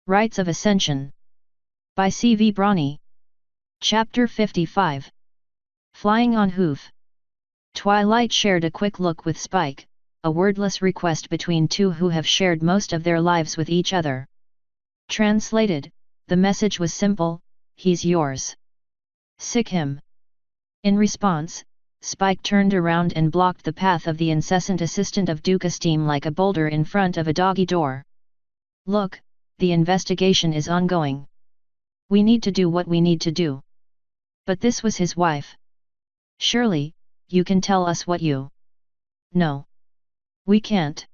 Rites of Ascension. By C.V. Brawny. Chapter 55. Flying on Hoof. Twilight shared a quick look with Spike, a wordless request between two who have shared most of their lives with each other. Translated, the message was simple: he's yours. Sick him. In response, Spike turned around and blocked the path of the incessant assistant of Duke Esteem like a boulder in front of a doggy door. Look, the investigation is ongoing. We need to do what we need to do. But this was his wife. Surely, you can tell us what you... No. We can't.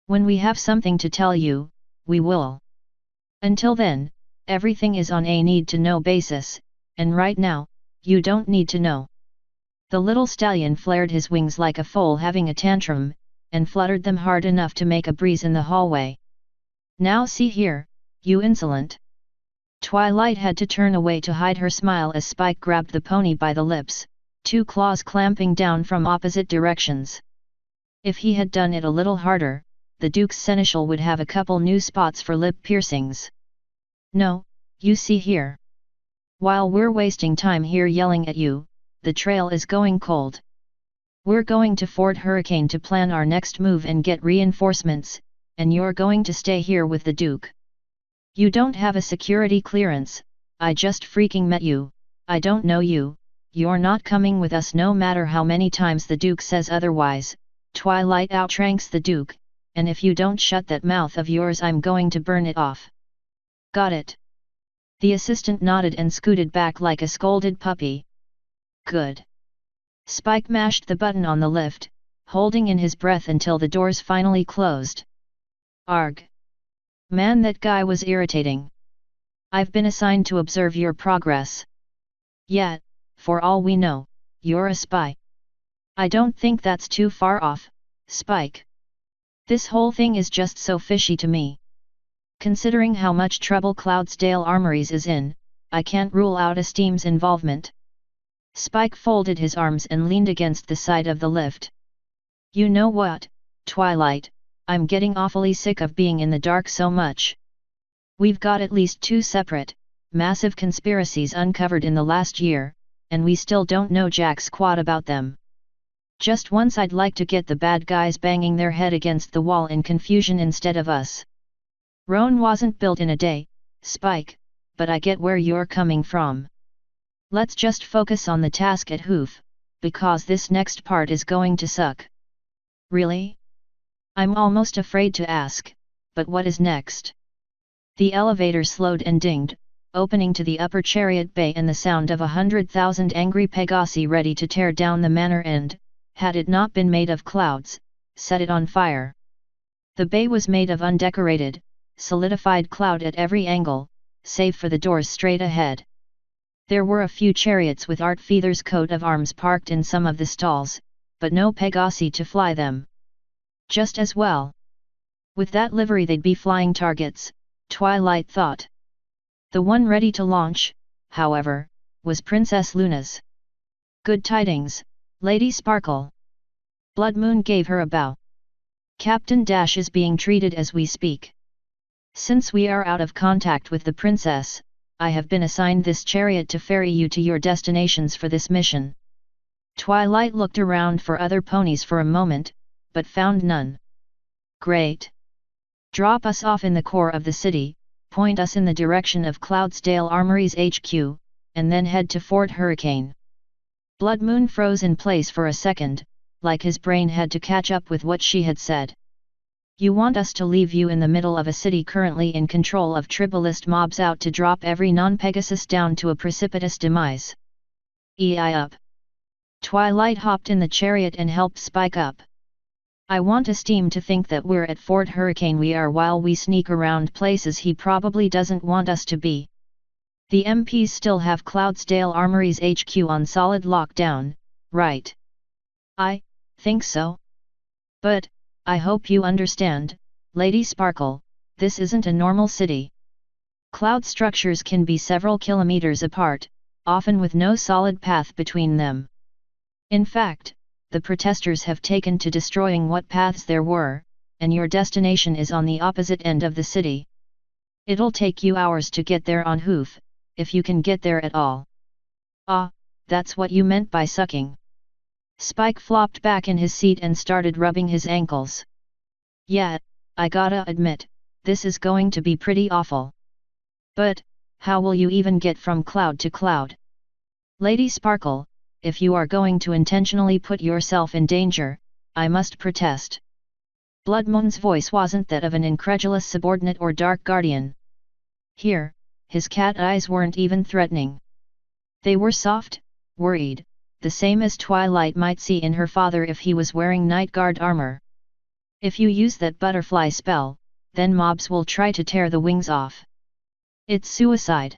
When we have something to tell you, we will. Until then, everything is on a need-to-know basis, and right now, you don't need to know. The little stallion flared his wings like a foal having a tantrum, and fluttered them hard enough to make a breeze in the hallway. Now see here, you insolent. Twilight had to turn away to hide her smile as Spike grabbed the pony by the lips, two claws clamping down from opposite directions. If he had done it a little harder, the Duke's seneschal would have a couple new spots for lip piercings. No, you see here. While we're wasting time here yelling at you, the trail is going cold. We're going to Fort Hurricane to plan our next move and get reinforcements, and you're going to stay here with the Duke. You don't have a security clearance. I just freaking met you, I don't know you, you're not coming with us no matter how many times the Duke says otherwise. Twilight outranks the Duke, and if you don't shut that mouth of yours I'm going to burn it off. Got it? The assistant nodded and scooted back like a scolded puppy. Good. Spike mashed the button on the lift, holding in his breath until the doors finally closed. Arg. Man, that guy was irritating. I've been assigned to observe your progress. Yet, for all we know, you're a spy. I don't think that's too far off, Spike. This whole thing is just so fishy to me. Considering how much trouble Cloudsdale Armories is in, I can't rule out Esteem's involvement. Spike folded his arms and leaned against the side of the lift. You know what, Twilight, I'm getting awfully sick of being in the dark so much. We've got at least 2 separate, massive conspiracies uncovered in the last year, and we still don't know jack squat about them. Just once I'd like to get the bad guys banging their head against the wall in confusion instead of us. Rome wasn't built in a day, Spike, but I get where you're coming from. Let's just focus on the task at Hoof, because this next part is going to suck. Really? I'm almost afraid to ask, but what is next? The elevator slowed and dinged, opening to the upper chariot bay and the sound of 100,000 angry Pegasi ready to tear down the manor and, had it not been made of clouds, set it on fire. The bay was made of undecorated, solidified cloud at every angle, save for the doors straight ahead. There were a few chariots with Art Feather's coat of arms parked in some of the stalls, but no Pegasi to fly them. Just as well. With that livery they'd be flying targets, Twilight thought. The one ready to launch, however, was Princess Luna's. Good tidings, Lady Sparkle. Blood Moon gave her a bow. Captain Dash is being treated as we speak. Since we are out of contact with the princess, I have been assigned this chariot to ferry you to your destinations for this mission. Twilight looked around for other ponies for a moment, but found none. Great. Drop us off in the core of the city, point us in the direction of Cloudsdale Armories HQ, and then head to Fort Hurricane. Blood Moon froze in place for a second, like his brain had to catch up with what she had said. You want us to leave you in the middle of a city currently in control of tribalist mobs out to drop every non-Pegasus down to a precipitous demise. Ei up. Twilight hopped in the chariot and helped Spike up. I want Esteem to think that we're at Fort Hurricane we are while we sneak around places he probably doesn't want us to be. The MPs still have Cloudsdale Armories HQ on solid lockdown, right? I think so. But, I hope you understand, Lady Sparkle, this isn't a normal city. Cloud structures can be several kilometers apart, often with no solid path between them. In fact, the protesters have taken to destroying what paths there were, and your destination is on the opposite end of the city. It'll take you hours to get there on Hoof, if you can get there at all. Ah, that's what you meant by sucking. Spike flopped back in his seat and started rubbing his ankles. Yeah, I gotta admit, this is going to be pretty awful. But, how will you even get from cloud to cloud? Lady Sparkle, if you are going to intentionally put yourself in danger, I must protest. Blood Moon's voice wasn't that of an incredulous subordinate or dark guardian. Here, his cat eyes weren't even threatening. They were soft, worried, the same as Twilight might see in her father if he was wearing night guard armor. If you use that butterfly spell, then mobs will try to tear the wings off. It's suicide.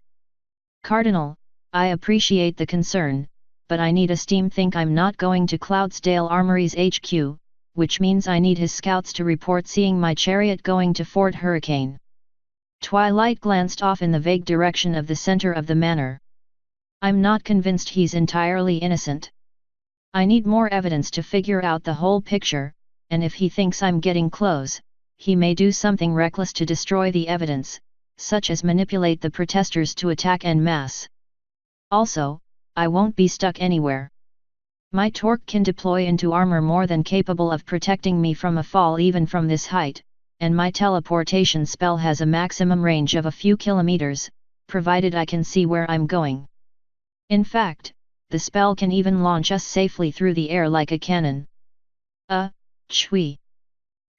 Cardinal, I appreciate the concern, but I need a steam think I'm not going to Cloudsdale Armory's HQ, which means I need his scouts to report seeing my chariot going to Fort Hurricane. Twilight glanced off in the vague direction of the center of the manor. I'm not convinced he's entirely innocent. I need more evidence to figure out the whole picture, and if he thinks I'm getting close, he may do something reckless to destroy the evidence, such as manipulate the protesters to attack en masse. Also, I won't be stuck anywhere. My torque can deploy into armor more than capable of protecting me from a fall even from this height, and my teleportation spell has a maximum range of a few kilometers, provided I can see where I'm going. In fact, the spell can even launch us safely through the air like a cannon. Chui.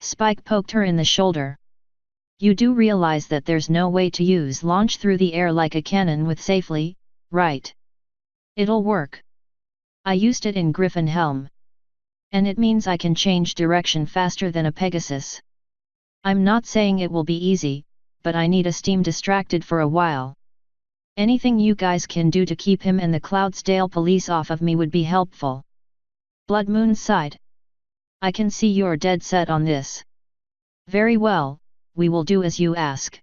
Spike poked her in the shoulder. You do realize that there's no way to use launch through the air like a cannon with safely, right? It'll work. I used it in Griffin Helm. And it means I can change direction faster than a Pegasus. I'm not saying it will be easy, but I need a steam distracted for a while. Anything you guys can do to keep him and the Cloudsdale police off of me would be helpful. Blood Moon sighed. I can see you're dead set on this. Very well, we will do as you ask.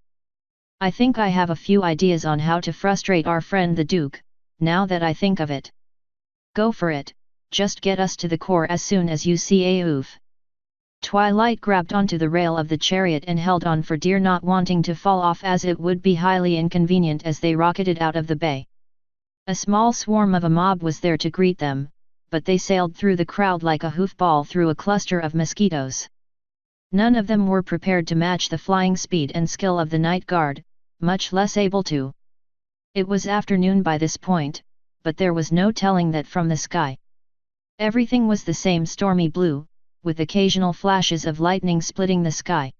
I think I have a few ideas on how to frustrate our friend the Duke, now that I think of it. Go for it, just get us to the core as soon as you see a Hoof. Twilight grabbed onto the rail of the chariot and held on for dear, not wanting to fall off as it would be highly inconvenient as they rocketed out of the bay. A small swarm of a mob was there to greet them, but they sailed through the crowd like a hoofball through a cluster of mosquitoes. None of them were prepared to match the flying speed and skill of the night guard, much less able to. It was afternoon by this point, but there was no telling that from the sky. Everything was the same stormy blue, with occasional flashes of lightning splitting the sky.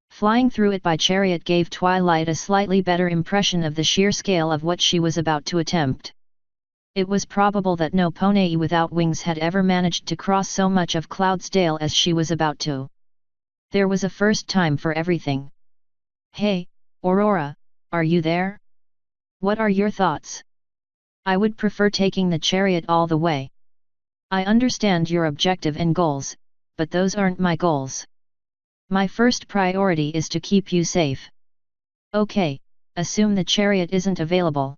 Flying through it by chariot gave Twilight a slightly better impression of the sheer scale of what she was about to attempt. It was probable that no pony without wings had ever managed to cross so much of Cloudsdale as she was about to. There was a first time for everything. Hey, Aurora, are you there? What are your thoughts? I would prefer taking the chariot all the way. I understand your objective and goals, but those aren't my goals. My first priority is to keep you safe. Okay, assume the chariot isn't available.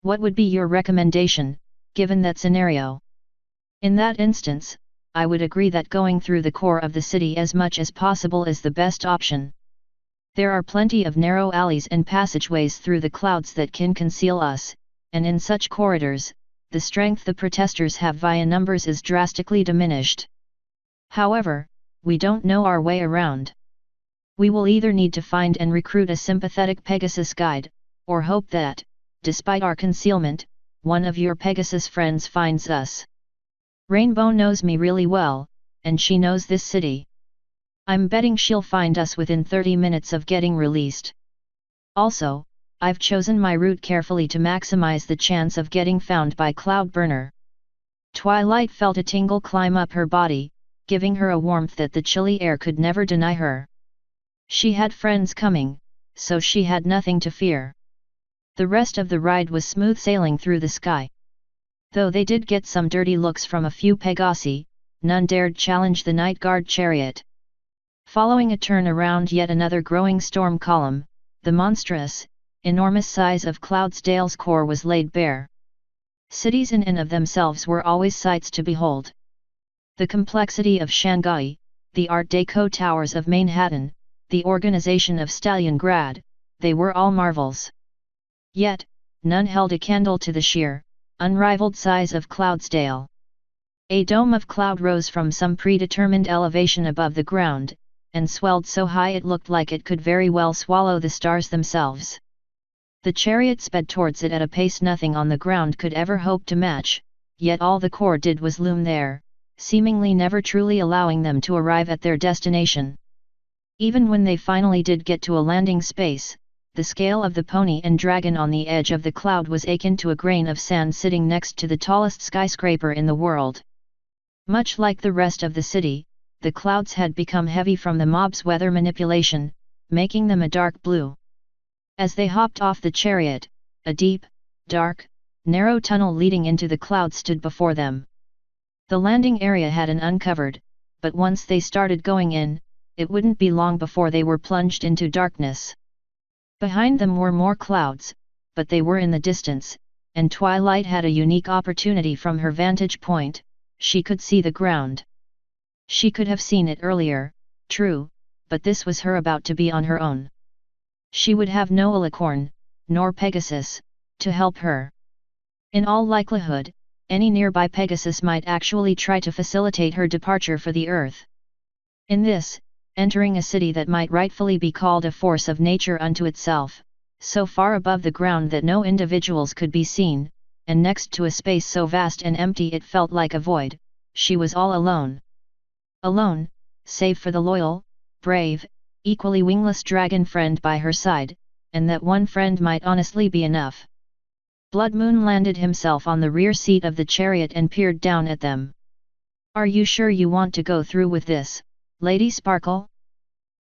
What would be your recommendation, given that scenario? In that instance, I would agree that going through the core of the city as much as possible is the best option. There are plenty of narrow alleys and passageways through the clouds that can conceal us, and in such corridors, the strength the protesters have via numbers is drastically diminished. However, we don't know our way around. We will either need to find and recruit a sympathetic Pegasus guide, or hope that, despite our concealment, one of your Pegasus friends finds us. Rainbow knows me really well, and she knows this city. I'm betting she'll find us within 30 minutes of getting released. Also, I've chosen my route carefully to maximize the chance of getting found by Cloudburner. Twilight felt a tingle climb up her body, giving her a warmth that the chilly air could never deny her. She had friends coming, so she had nothing to fear. The rest of the ride was smooth sailing through the sky. Though they did get some dirty looks from a few Pegasi, none dared challenge the night guard chariot. Following a turn around yet another growing storm column, the monstrous, enormous size of Cloudsdale's core was laid bare. Cities in and of themselves were always sights to behold. The complexity of Shanghai, the Art Deco towers of Manhattan, the organization of Stalingrad, they were all marvels. Yet, none held a candle to the sheer, unrivaled size of Cloudsdale. A dome of cloud rose from some predetermined elevation above the ground, and swelled so high it looked like it could very well swallow the stars themselves. The chariot sped towards it at a pace nothing on the ground could ever hope to match, yet all the core did was loom there, seemingly never truly allowing them to arrive at their destination. Even when they finally did get to a landing space, the scale of the pony and dragon on the edge of the cloud was akin to a grain of sand sitting next to the tallest skyscraper in the world. Much like the rest of the city, the clouds had become heavy from the mob's weather manipulation, making them a dark blue. As they hopped off the chariot, a deep, dark, narrow tunnel leading into the clouds stood before them. The landing area had an uncovered, but once they started going in, it wouldn't be long before they were plunged into darkness. Behind them were more clouds, but they were in the distance, and Twilight had a unique opportunity from her vantage point. She could see the ground. She could have seen it earlier, true, but this was her about to be on her own. She would have no Alicorn, nor Pegasus, to help her. In all likelihood, any nearby Pegasus might actually try to facilitate her departure for the Earth. In this, entering a city that might rightfully be called a force of nature unto itself, so far above the ground that no individuals could be seen, and next to a space so vast and empty it felt like a void, she was all alone. Alone, save for the loyal, brave, equally wingless dragon friend by her side, and that one friend might honestly be enough. Blood Moon landed himself on the rear seat of the chariot and peered down at them. "Are you sure you want to go through with this, Lady Sparkle?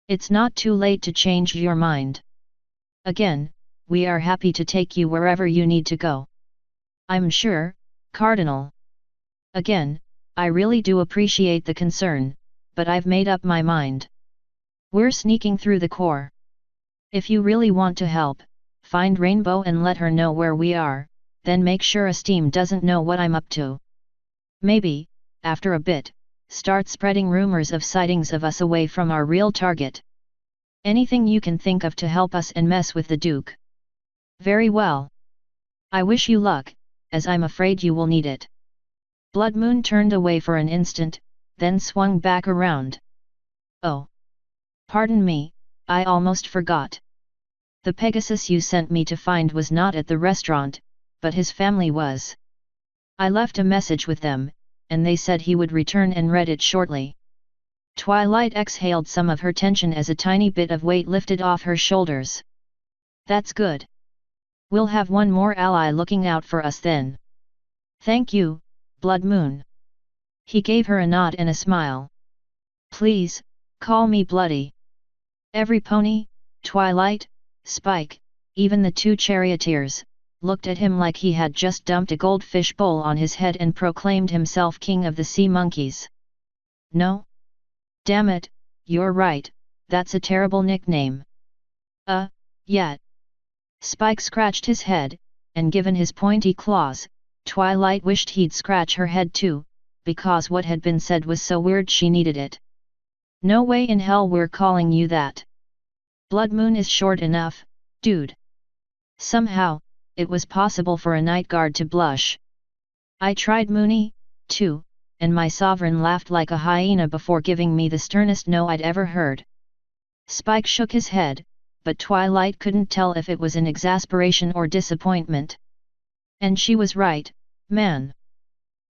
It's not too late to change your mind. Again, we are happy to take you wherever you need to go." "I'm sure, Cardinal. Again, I really do appreciate the concern, but I've made up my mind. We're sneaking through the core. If you really want to help, find Rainbow and let her know where we are, then make sure Esteem doesn't know what I'm up to. Maybe, after a bit, start spreading rumors of sightings of us away from our real target. Anything you can think of to help us and mess with the Duke." "Very well. I wish you luck, as I'm afraid you will need it." Blood Moon turned away for an instant, then swung back around. "Oh. Pardon me, I almost forgot. The Pegasus you sent me to find was not at the restaurant, but his family was. I left a message with them, and they said he would return and read it shortly." Twilight exhaled some of her tension as a tiny bit of weight lifted off her shoulders. "That's good. We'll have one more ally looking out for us then." "Thank you, Blood Moon." He gave her a nod and a smile. "Please, call me Bloody." Every pony, Twilight, Spike, even the two charioteers, looked at him like he had just dumped a goldfish bowl on his head and proclaimed himself king of the sea monkeys. "No? Damn it, you're right, that's a terrible nickname." Yeah." Spike scratched his head, and given his pointy claws, Twilight wished he'd scratch her head too, because what had been said was so weird she needed it. "No way in hell we're calling you that. Blood Moon is short enough, dude." Somehow, it was possible for a night guard to blush. "I tried Moony, too, and my sovereign laughed like a hyena before giving me the sternest no I'd ever heard." Spike shook his head, but Twilight couldn't tell if it was in exasperation or disappointment. And she was right, man.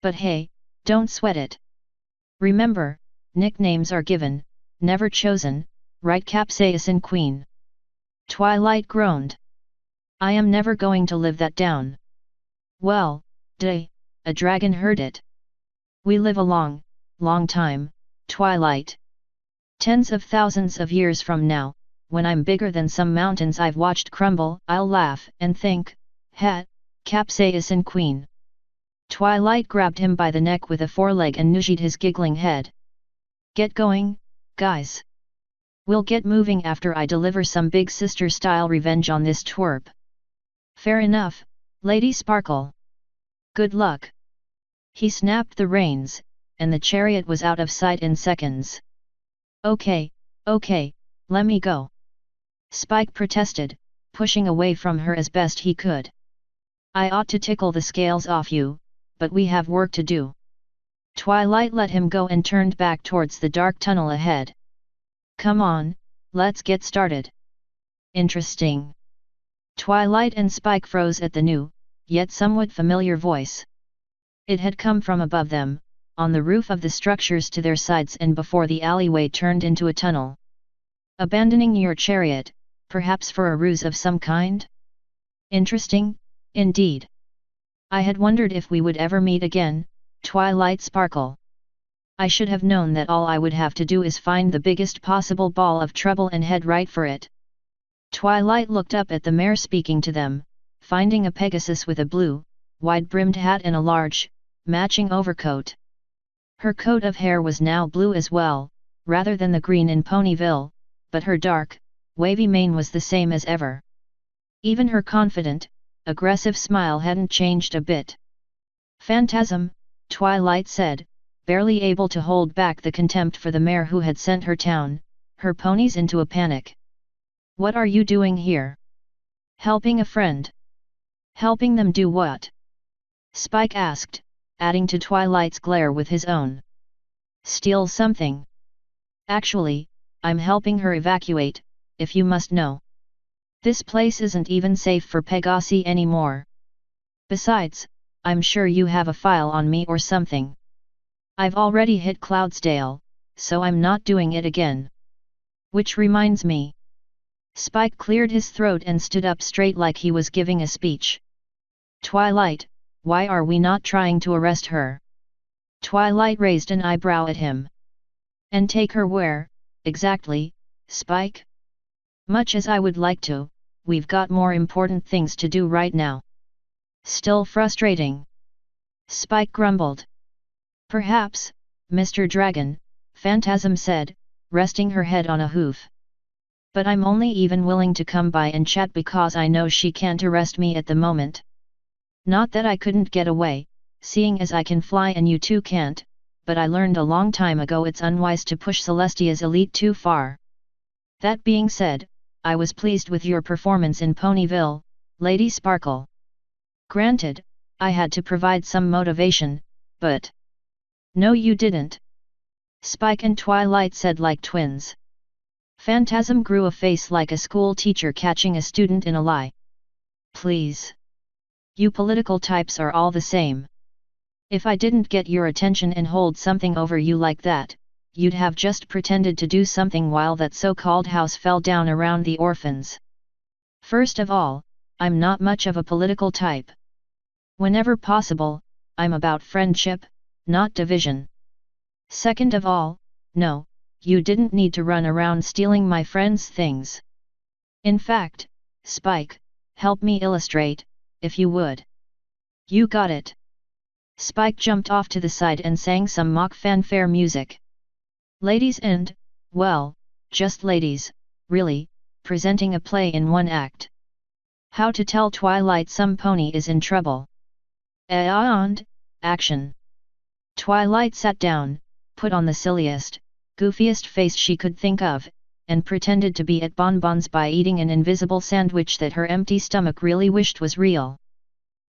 But hey, don't sweat it. Remember, nicknames are given, never chosen, right Capsaicin Queen? Twilight groaned. "I am never going to live that down." "Well, a dragon heard it. We live a long, long time, Twilight. Tens of thousands of years from now, when I'm bigger than some mountains I've watched crumble, I'll laugh and think, Capsaicin Queen." Twilight grabbed him by the neck with a foreleg and nudged his giggling head. "Get going, guys. We'll get moving after I deliver some big sister-style revenge on this twerp." "Fair enough, Lady Sparkle. Good luck." He snapped the reins, and the chariot was out of sight in seconds. Okay, let me go," Spike protested, pushing away from her as best he could. I ought to tickle the scales off you, but we have work to do. Twilight let him go and turned back towards the dark tunnel ahead. Come on, let's get started. Interesting. Twilight and Spike froze at the new, yet somewhat familiar voice. It had come from above them, on the roof of the structures to their sides and before the alleyway turned into a tunnel. Abandoning your chariot, perhaps for a ruse of some kind? Interesting, indeed. I had wondered if we would ever meet again, Twilight Sparkle. I should have known that all I would have to do is find the biggest possible ball of trouble and head right for it. Twilight looked up at the mare speaking to them, finding a Pegasus with a blue, wide-brimmed hat and a large, matching overcoat. Her coat of hair was now blue as well, rather than the green in Ponyville, but her dark, wavy mane was the same as ever. Even her confident, aggressive smile hadn't changed a bit. Phantasm, Twilight said, barely able to hold back the contempt for the mare who had sent her ponies into a panic. What are you doing here? Helping a friend. Helping them do what? Spike asked, adding to Twilight's glare with his own. Steal something. Actually, I'm helping her evacuate, if you must know. This place isn't even safe for Pegasi anymore. Besides, I'm sure you have a file on me or something. I've already hit Cloudsdale, so I'm not doing it again. Which reminds me. Spike cleared his throat and stood up straight like he was giving a speech. Twilight, why are we not trying to arrest her? Twilight raised an eyebrow at him. And take her where, exactly, Spike? Much as I would like to, we've got more important things to do right now. Still frustrating. Spike grumbled. Perhaps, Mr. Dragon, Phantasm said, resting her head on a hoof. But I'm only even willing to come by and chat because I know she can't arrest me at the moment. Not that I couldn't get away, seeing as I can fly and you two can't, but I learned a long time ago it's unwise to push Celestia's elite too far. That being said, I was pleased with your performance in Ponyville, Lady Sparkle. Granted, I had to provide some motivation, but... No you didn't. Spike and Twilight said like twins. Phantasm grew a face like a school teacher catching a student in a lie. Please. You political types are all the same. If I didn't get your attention and hold something over you like that, you'd have just pretended to do something while that so-called house fell down around the orphans. First of all, I'm not much of a political type. Whenever possible, I'm about friendship, not division. Second of all, no, you didn't need to run around stealing my friends' things. In fact, Spike, help me illustrate, if you would. You got it. Spike jumped off to the side and sang some mock fanfare music. Ladies and, well, just ladies, really, presenting a play in one act. How to tell Twilight some pony is in trouble. And, action. Twilight sat down, put on the silliest, goofiest face she could think of, and pretended to be at bonbons by eating an invisible sandwich that her empty stomach really wished was real.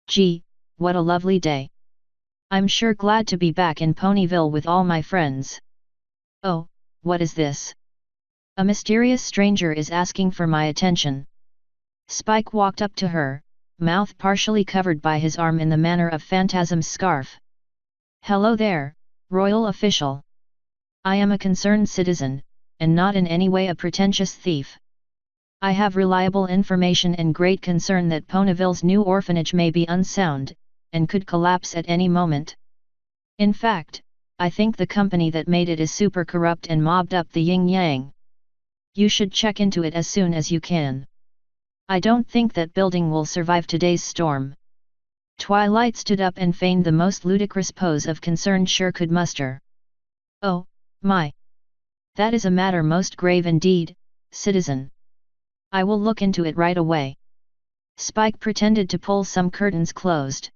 Gee, what a lovely day. I'm sure glad to be back in Ponyville with all my friends. Oh, what is this? A mysterious stranger is asking for my attention. Spike walked up to her, mouth partially covered by his arm in the manner of Phantasm's scarf. Hello there, royal official. I am a concerned citizen, and not in any way a pretentious thief. I have reliable information and great concern that Ponyville's new orphanage may be unsound, and could collapse at any moment. In fact, I think the company that made it is super corrupt and mobbed up the yin-yang. You should check into it as soon as you can. I don't think that building will survive today's storm. Twilight stood up and feigned the most ludicrous pose of concern sure could muster. Oh, my! That is a matter most grave indeed, citizen. I will look into it right away. Spike pretended to pull some curtains closed.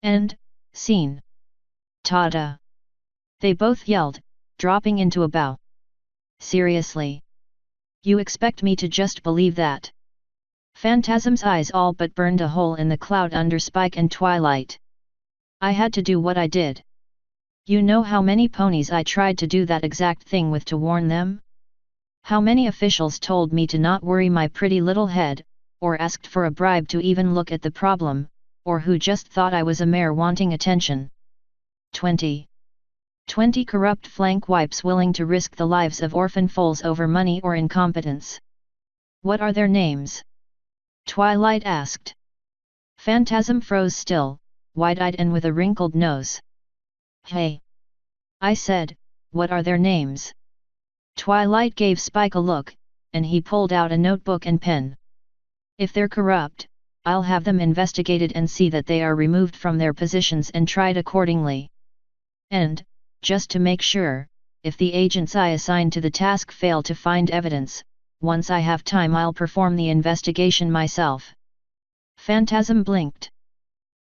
End, scene. Ta-da! They both yelled, dropping into a bow. Seriously? You expect me to just believe that? Phantasm's eyes all but burned a hole in the cloud under Spike and Twilight. I had to do what I did. You know how many ponies I tried to do that exact thing with to warn them? How many officials told me to not worry my pretty little head, or asked for a bribe to even look at the problem, or who just thought I was a mare wanting attention. 20 corrupt flank wipes willing to risk the lives of orphan foals over money or incompetence. What are their names? Twilight asked. Phantasm froze still, wide-eyed and with a wrinkled nose. Hey! I said, what are their names? Twilight gave Spike a look, and he pulled out a notebook and pen. If they're corrupt, I'll have them investigated and see that they are removed from their positions and tried accordingly. And, just to make sure, if the agents I assign to the task fail to find evidence, once I have time I'll perform the investigation myself. Phantasm blinked.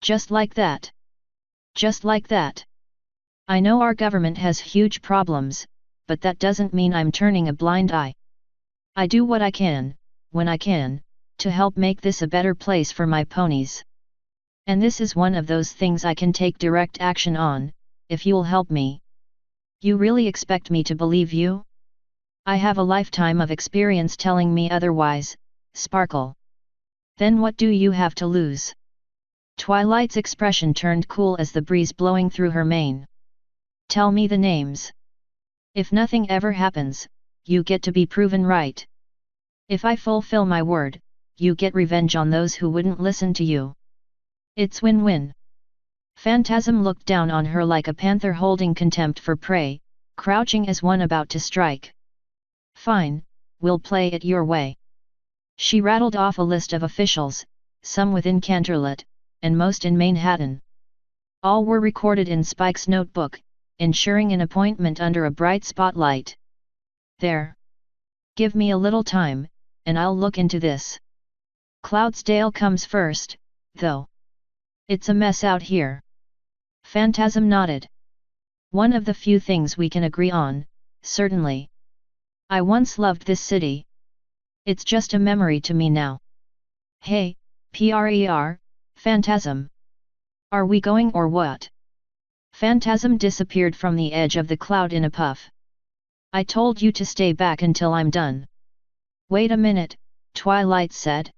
Just like that. Just like that. I know our government has huge problems, but that doesn't mean I'm turning a blind eye. I do what I can, when I can, to help make this a better place for my ponies. And this is one of those things I can take direct action on, if you'll help me. You really expect me to believe you? I have a lifetime of experience telling me otherwise, Sparkle. Then what do you have to lose? Twilight's expression turned cool as the breeze blowing through her mane. Tell me the names. If nothing ever happens, you get to be proven right. If I fulfill my word, you get revenge on those who wouldn't listen to you. It's win-win. Phantasm looked down on her like a panther holding contempt for prey, crouching as one about to strike. Fine, we'll play it your way. She rattled off a list of officials, some within Canterlot, and most in Manhattan. All were recorded in Spike's notebook, ensuring an appointment under a bright spotlight. There. Give me a little time, and I'll look into this. Cloudsdale comes first, though. It's a mess out here. Phantasm nodded. One of the few things we can agree on, certainly. I once loved this city. It's just a memory to me now. Hey, Phantasm. Are we going or what? Phantasm disappeared from the edge of the cloud in a puff. I told you to stay back until I'm done. Wait a minute, Twilight said.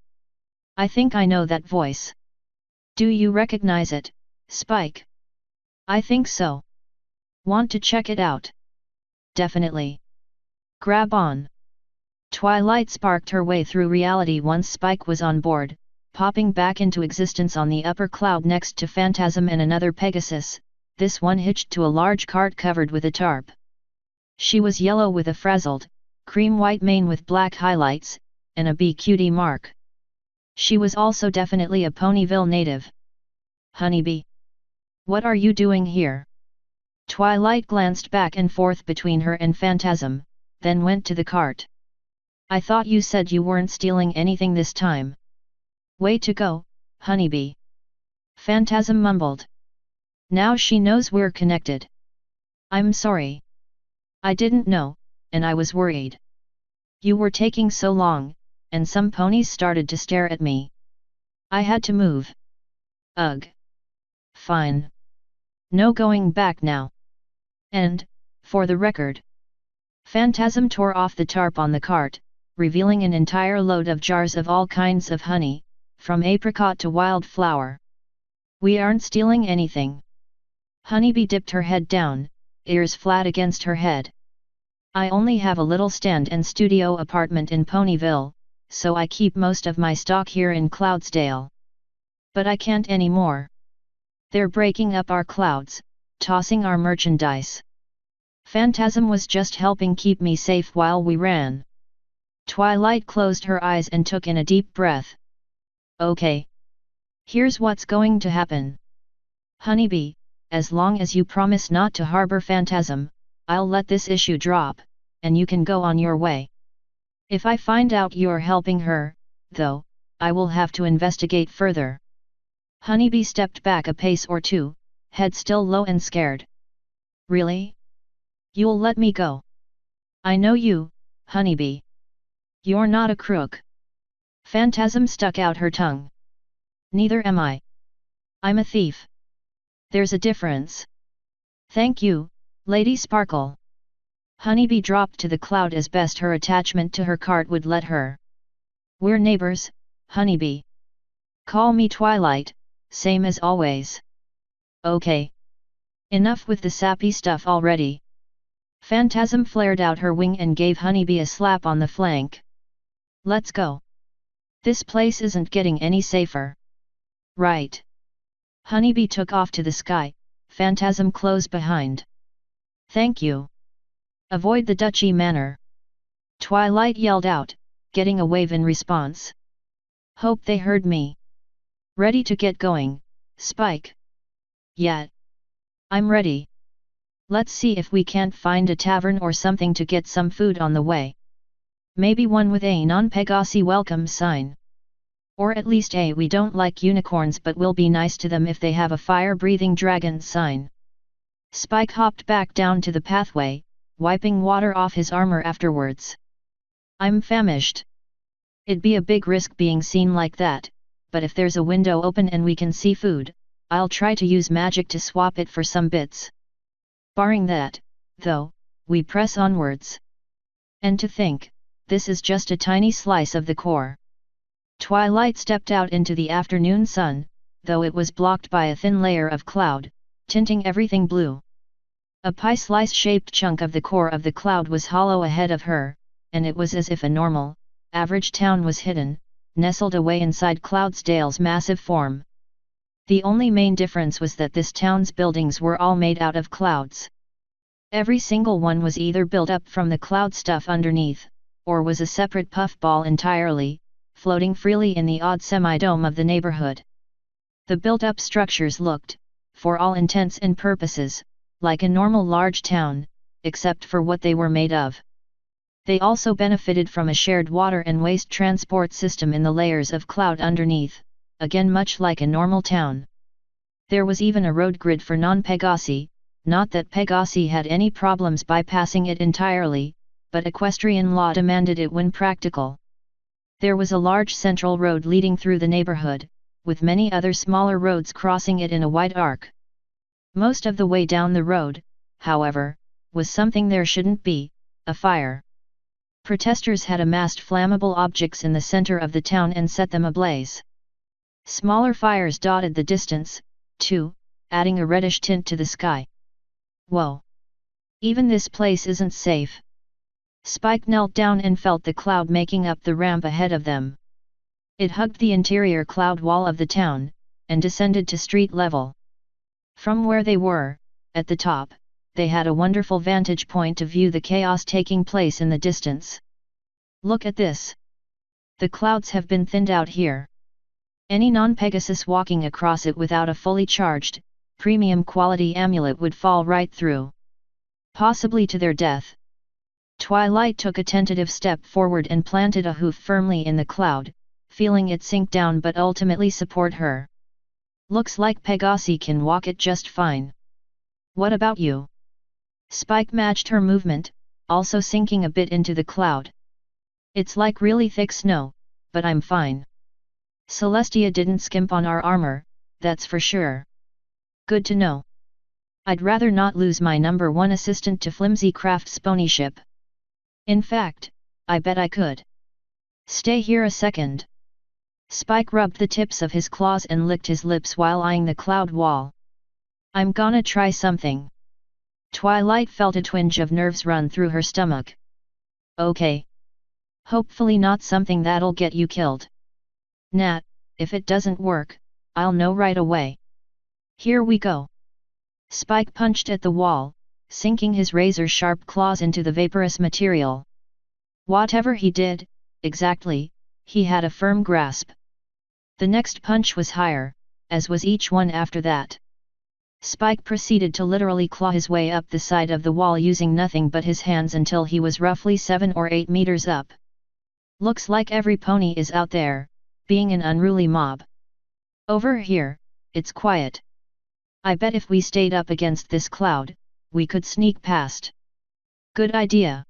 I think I know that voice. Do you recognize it, Spike? I think so. Want to check it out? Definitely. Grab on. Twilight sparked her way through reality once Spike was on board, popping back into existence on the upper cloud next to Phantasm and another Pegasus, this one hitched to a large cart covered with a tarp. She was yellow with a frazzled, cream-white mane with black highlights, and a BQD mark. She was also definitely a Ponyville native. Honeybee. What are you doing here? Twilight glanced back and forth between her and Phantasm, then went to the cart. I thought you said you weren't stealing anything this time. Way to go, Honeybee. Phantasm mumbled. Now she knows we're connected. I'm sorry. I didn't know, and I was worried. You were taking so long, and some ponies started to stare at me. I had to move. Ugh. Fine. No going back now. And, for the record. Phantasm tore off the tarp on the cart, revealing an entire load of jars of all kinds of honey, from apricot to wildflower. We aren't stealing anything. Honeybee dipped her head down, ears flat against her head. I only have a little stand and studio apartment in Ponyville, so I keep most of my stock here in Cloudsdale. But I can't anymore. They're breaking up our clouds, tossing our merchandise. Phantasm was just helping keep me safe while we ran. Twilight closed her eyes and took in a deep breath. Okay. Here's what's going to happen. Honeybee, as long as you promise not to harbor Phantasm, I'll let this issue drop, and you can go on your way. If I find out you're helping her, though, I will have to investigate further. Honeybee stepped back a pace or two, head still low and scared. Really? You'll let me go? I know you, Honeybee. You're not a crook. Phantasm stuck out her tongue. Neither am I. I'm a thief. There's a difference. Thank you, Lady Sparkle. Honeybee dropped to the cloud as best her attachment to her cart would let her. We're neighbors, Honeybee. Call me Twilight, same as always. Okay. Enough with the sappy stuff already. Phantasm flared out her wing and gave Honeybee a slap on the flank. Let's go. This place isn't getting any safer. Right. Honeybee took off to the sky, Phantasm close behind. Thank you. Avoid the duchy manor. Twilight yelled out, getting a wave in response. Hope they heard me. Ready to get going, Spike? Yeah. I'm ready. Let's see if we can't find a tavern or something to get some food on the way. Maybe one with a non-Pegasi welcome sign. Or at least a we don't like unicorns but we'll be nice to them if they have a fire-breathing dragon sign. Spike hopped back down to the pathway, wiping water off his armor afterwards. I'm famished. It'd be a big risk being seen like that, but if there's a window open and we can see food, I'll try to use magic to swap it for some bits. Barring that, though, we press onwards. And to think, this is just a tiny slice of the core. Twilight stepped out into the afternoon sun, though it was blocked by a thin layer of cloud, tinting everything blue. A pie-slice-shaped chunk of the core of the cloud was hollow ahead of her, and it was as if a normal, average town was hidden, nestled away inside Cloudsdale's massive form. The only main difference was that this town's buildings were all made out of clouds. Every single one was either built up from the cloud stuff underneath, or was a separate puffball entirely, floating freely in the odd semi-dome of the neighborhood. The built-up structures looked, for all intents and purposes, like a normal large town, except for what they were made of. They also benefited from a shared water and waste transport system in the layers of cloud underneath, again much like a normal town. There was even a road grid for non-Pegasi, not that Pegasi had any problems bypassing it entirely, but equestrian law demanded it when practical. There was a large central road leading through the neighborhood, with many other smaller roads crossing it in a wide arc. Most of the way down the road, however, was something there shouldn't be, a fire. Protesters had amassed flammable objects in the center of the town and set them ablaze. Smaller fires dotted the distance, too, adding a reddish tint to the sky. Whoa! Even this place isn't safe. Spike knelt down and felt the cloud making up the ramp ahead of them. It hugged the interior cloud wall of the town, and descended to street level. From where they were, at the top, they had a wonderful vantage point to view the chaos taking place in the distance. Look at this! The clouds have been thinned out here. Any non-Pegasus walking across it without a fully charged, premium quality amulet would fall right through. Possibly to their death. Twilight took a tentative step forward and planted a hoof firmly in the cloud, feeling it sink down but ultimately support her. Looks like Pegasi can walk it just fine. What about you? Spike matched her movement, also sinking a bit into the cloud. It's like really thick snow, but I'm fine. Celestia didn't skimp on our armor, that's for sure. Good to know. I'd rather not lose my number one assistant to flimsy craft's ponyship. In fact, I bet I could. Stay here a second. Spike rubbed the tips of his claws and licked his lips while eyeing the cloud wall. I'm gonna try something. Twilight felt a twinge of nerves run through her stomach. Okay. Hopefully not something that'll get you killed. Nat, if it doesn't work, I'll know right away. Here we go. Spike punched at the wall, sinking his razor-sharp claws into the vaporous material. Whatever he did, exactly, he had a firm grasp. The next punch was higher, as was each one after that. Spike proceeded to literally claw his way up the side of the wall using nothing but his hands until he was roughly 7 or 8 meters up. Looks like every pony is out there, being an unruly mob. Over here, it's quiet. I bet if we stayed up against this cloud, we could sneak past. Good idea.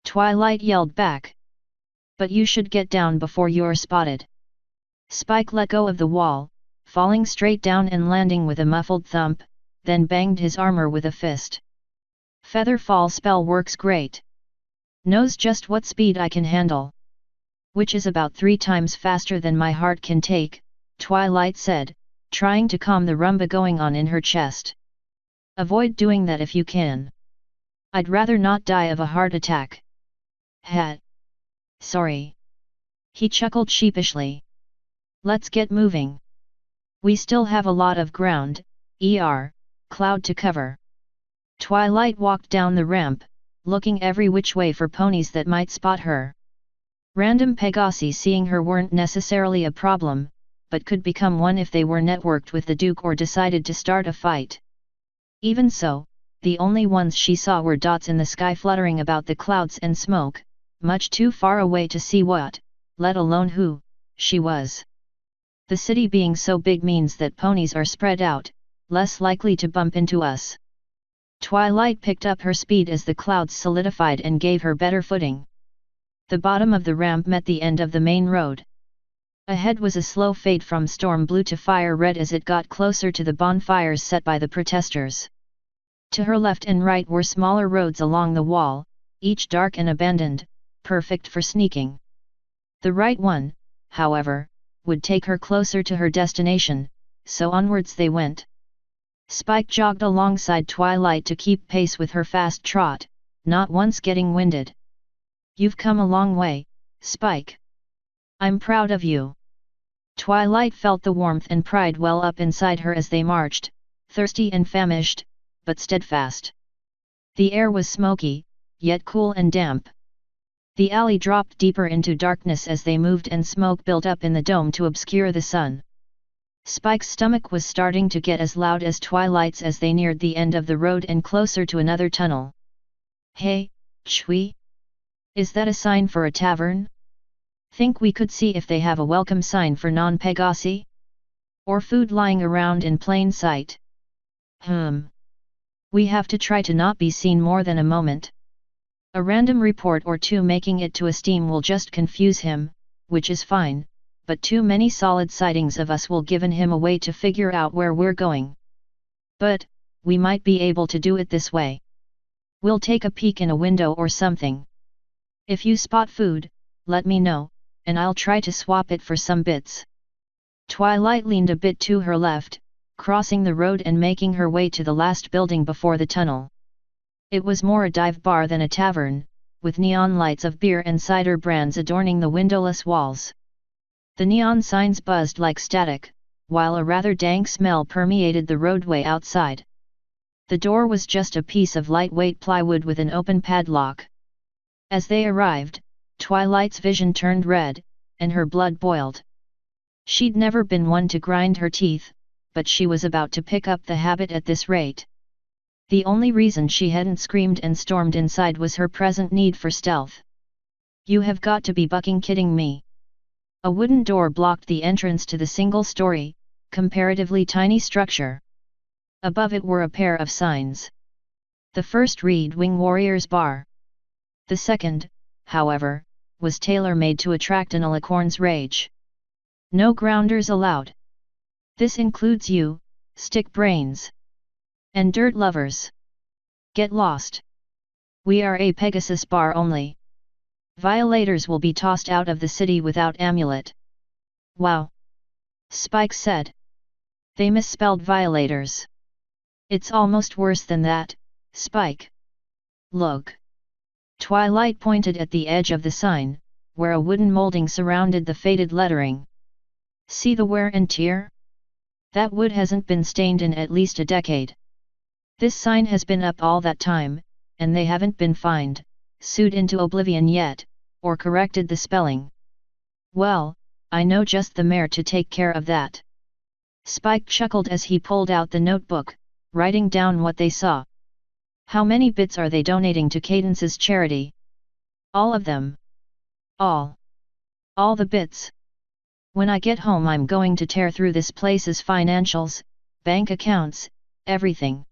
Twilight yelled back. But you should get down before you're spotted. Spike let go of the wall, falling straight down and landing with a muffled thump, then banged his armor with a fist. Feather fall spell works great. Knows just what speed I can handle. Which is about 3 times faster than my heart can take, Twilight said, trying to calm the rumba going on in her chest. Avoid doing that if you can. I'd rather not die of a heart attack. Hat. Sorry. He chuckled sheepishly. Let's get moving. We still have a lot of ground, cloud to cover. Twilight walked down the ramp, looking every which way for ponies that might spot her. Random Pegasi seeing her weren't necessarily a problem, but could become one if they were networked with the Duke or decided to start a fight. Even so, the only ones she saw were dots in the sky fluttering about the clouds and smoke, much too far away to see what, let alone who, she was. The city being so big means that ponies are spread out, less likely to bump into us. Twilight picked up her speed as the clouds solidified and gave her better footing. The bottom of the ramp met the end of the main road. Ahead was a slow fade from storm blue to fire red as it got closer to the bonfires set by the protesters. To her left and right were smaller roads along the wall, each dark and abandoned, perfect for sneaking. The right one, however, would take her closer to her destination, so onwards they went. Spike jogged alongside Twilight to keep pace with her fast trot, not once getting winded. You've come a long way, Spike. I'm proud of you. Twilight felt the warmth and pride well up inside her as they marched, thirsty and famished, but steadfast. The air was smoky, yet cool and damp. The alley dropped deeper into darkness as they moved and smoke built up in the dome to obscure the sun. Spike's stomach was starting to get as loud as Twilight's as they neared the end of the road and closer to another tunnel. Hey, Chui? Is that a sign for a tavern? Think we could see if they have a welcome sign for non-Pegasi? Or food lying around in plain sight? We have to try to not be seen more than a moment. A random report or two making it to a steam will just confuse him, which is fine, but too many solid sightings of us will given him a way to figure out where we're going. But, we might be able to do it this way. We'll take a peek in a window or something. If you spot food, let me know, and I'll try to swap it for some bits. Twilight leaned a bit to her left, crossing the road and making her way to the last building before the tunnel. It was more a dive bar than a tavern, with neon lights of beer and cider brands adorning the windowless walls. The neon signs buzzed like static, while a rather dank smell permeated the roadway outside. The door was just a piece of lightweight plywood with an open padlock. As they arrived, Twilight's vision turned red, and her blood boiled. She'd never been one to grind her teeth, but she was about to pick up the habit at this rate. The only reason she hadn't screamed and stormed inside was her present need for stealth. You have got to be bucking kidding me. A wooden door blocked the entrance to the single-story, comparatively tiny structure. Above it were a pair of signs. The first read Wing Warriors Bar. The second, however, was tailor-made to attract an alicorn's rage. No grounders allowed. This includes you, stick brains. And dirt lovers. Get lost. We are a Pegasus bar only. Violators will be tossed out of the city without amulet. Wow! Spike said. They misspelled violators. It's almost worse than that, Spike. Look. Twilight pointed at the edge of the sign, where a wooden molding surrounded the faded lettering. See the wear and tear? That wood hasn't been stained in at least a decade. This sign has been up all that time, and they haven't been fined, sued into oblivion yet, or corrected the spelling. Well, I know just the mayor to take care of that. Spike chuckled as he pulled out the notebook, writing down what they saw. How many bits are they donating to Cadence's charity? All of them. All. All the bits. When I get home I'm going to tear through this place's financials, bank accounts, everything.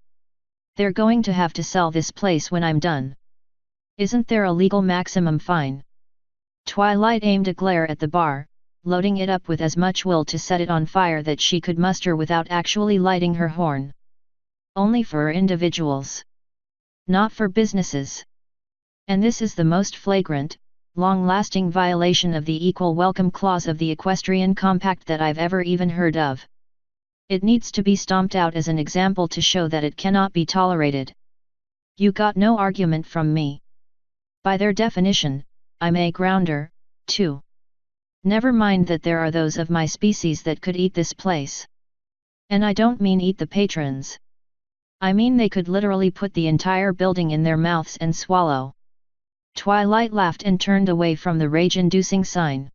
They're going to have to sell this place when I'm done. Isn't there a legal maximum fine? Twilight aimed a glare at the bar, loading it up with as much will to set it on fire that she could muster without actually lighting her horn. Only for individuals. Not for businesses. And this is the most flagrant, long-lasting violation of the Equal Welcome Clause of the Equestrian Compact that I've ever even heard of. It needs to be stomped out as an example to show that it cannot be tolerated. You got no argument from me. By their definition, I'm a grounder, too. Never mind that there are those of my species that could eat this place. And I don't mean eat the patrons. I mean they could literally put the entire building in their mouths and swallow. Twilight laughed and turned away from the rage-inducing sign.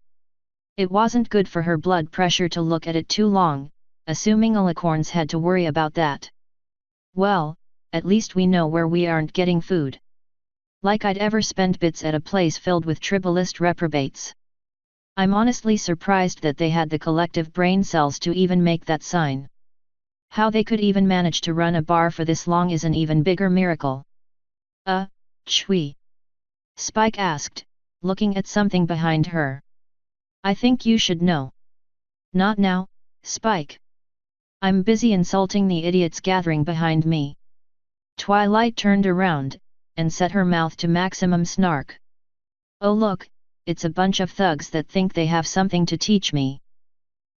It wasn't good for her blood pressure to look at it too long, assuming alicorns had to worry about that. Well, at least we know where we aren't getting food. Like I'd ever spend bits at a place filled with tribalist reprobates. I'm honestly surprised that they had the collective brain cells to even make that sign. How they could even manage to run a bar for this long is an even bigger miracle. Chui? Spike asked, looking at something behind her. I think you should know. Not now, Spike. I'm busy insulting the idiots gathering behind me. Twilight turned around, and set her mouth to maximum snark. Oh look, it's a bunch of thugs that think they have something to teach me.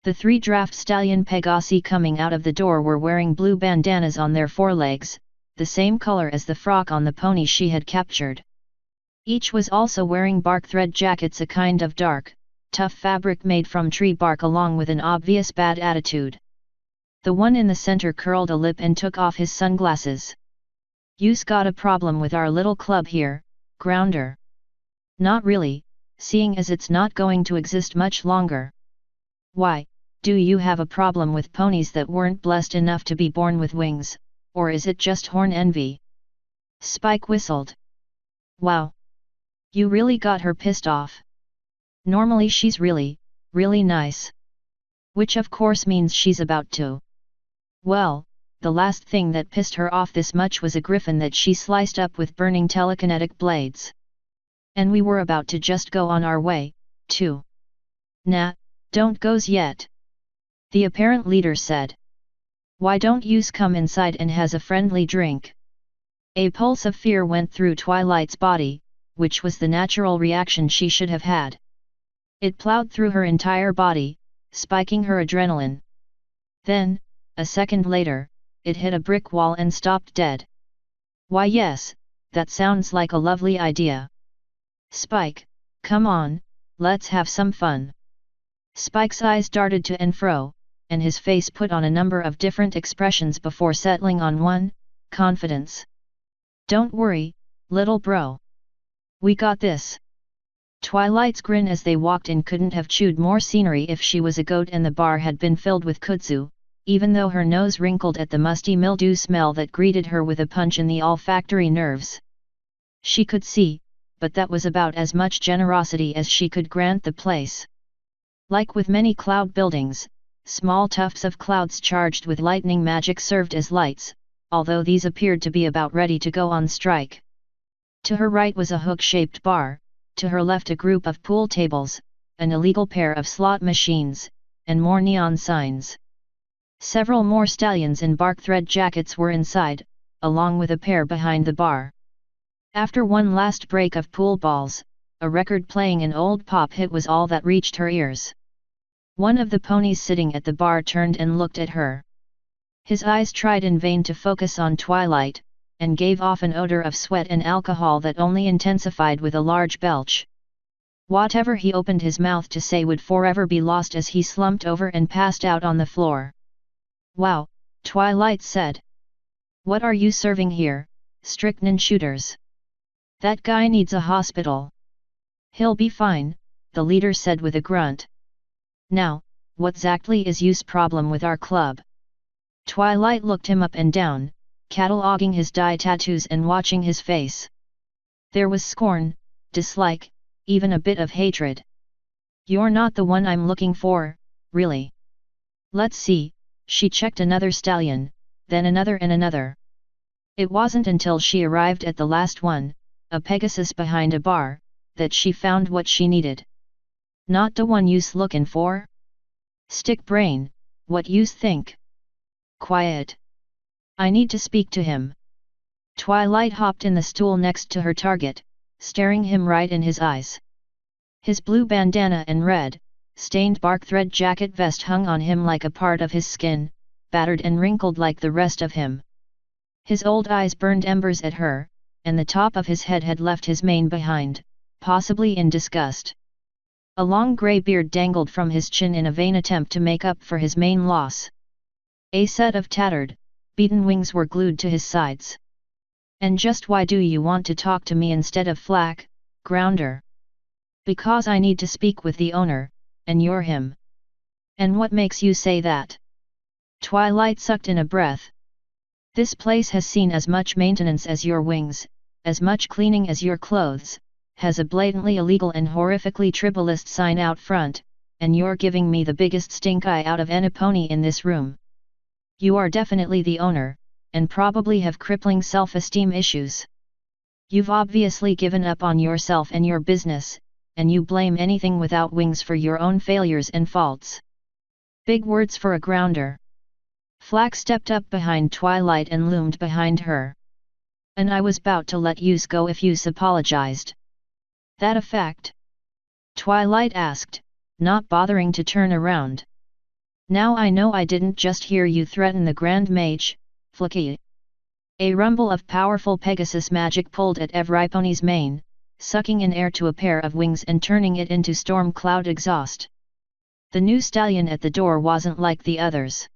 The 3 draft stallion Pegasi coming out of the door were wearing blue bandanas on their forelegs, the same color as the frock on the pony she had captured. Each was also wearing bark thread jackets, a kind of dark, tough fabric made from tree bark, along with an obvious bad attitude. The one in the center curled a lip and took off his sunglasses. You's got a problem with our little club here, Grounder. Not really, seeing as it's not going to exist much longer. Why, do you have a problem with ponies that weren't blessed enough to be born with wings, or is it just horn envy? Spike whistled. Wow. You really got her pissed off. Normally she's really, really nice. Which of course means she's about to. Well, the last thing that pissed her off this much was a griffin that she sliced up with burning telekinetic blades. And we were about to just go on our way, too. Nah, don't goes yet. The apparent leader said. Why don't yous come inside and has a friendly drink? A pulse of fear went through Twilight's body, which was the natural reaction she should have had. It plowed through her entire body, spiking her adrenaline. Then, a second later, it hit a brick wall and stopped dead. Why yes, that sounds like a lovely idea. Spike, come on, let's have some fun. Spike's eyes darted to and fro, and his face put on a number of different expressions before settling on one, confidence. Don't worry, little bro. We got this. Twilight's grin as they walked in couldn't have chewed more scenery if she was a goat and the bar had been filled with kudzu, even though her nose wrinkled at the musty mildew smell that greeted her with a punch in the olfactory nerves. She could see, but that was about as much generosity as she could grant the place. Like with many cloud buildings, small tufts of clouds charged with lightning magic served as lights, although these appeared to be about ready to go on strike. To her right was a hook-shaped bar, to her left a group of pool tables, an illegal pair of slot machines, and more neon signs. Several more stallions in bark thread jackets were inside, along with a pair behind the bar. After one last break of pool balls, a record playing an old pop hit was all that reached her ears. One of the ponies sitting at the bar turned and looked at her. His eyes tried in vain to focus on Twilight, and gave off an odor of sweat and alcohol that only intensified with a large belch. Whatever he opened his mouth to say would forever be lost as he slumped over and passed out on the floor. Wow, Twilight said. What are you serving here, strychnine shooters? That guy needs a hospital. He'll be fine, the leader said with a grunt. Now, what exactly is you's problem with our club? Twilight looked him up and down, cataloguing his dye tattoos and watching his face. There was scorn, dislike, even a bit of hatred. You're not the one I'm looking for, really. Let's see, she checked another stallion, then another and another. It wasn't until she arrived at the last one, a Pegasus behind a bar, that she found what she needed. Not the one you's looking for? Stick brain, what you's think? Quiet. I need to speak to him. Twilight hopped in the stool next to her target, staring him right in his eyes. His blue bandana and red, stained bark thread jacket vest hung on him like a part of his skin, battered and wrinkled like the rest of him. His old eyes burned embers at her, and the top of his head had left his mane behind, possibly in disgust. A long grey beard dangled from his chin in a vain attempt to make up for his mane loss. A set of tattered, beaten wings were glued to his sides. And just why do you want to talk to me instead of Flack, Grounder? Because I need to speak with the owner, and you're him. And what makes you say that? Twilight sucked in a breath. This place has seen as much maintenance as your wings, as much cleaning as your clothes, has a blatantly illegal and horrifically tribalist sign out front, and you're giving me the biggest stink eye out of any pony in this room. You are definitely the owner, and probably have crippling self-esteem issues. You've obviously given up on yourself and your business, and you blame anything without wings for your own failures and faults. Big words for a grounder. Flack stepped up behind Twilight and loomed behind her. And I was bout to let yous go if yous apologized. That a fact? Twilight asked, not bothering to turn around. Now I know I didn't just hear you threaten the Grand Mage, Flaky. A rumble of powerful Pegasus magic pulled at Evriponi's mane, sucking in air to a pair of wings and turning it into storm cloud exhaust. The new stallion at the door wasn't like the others.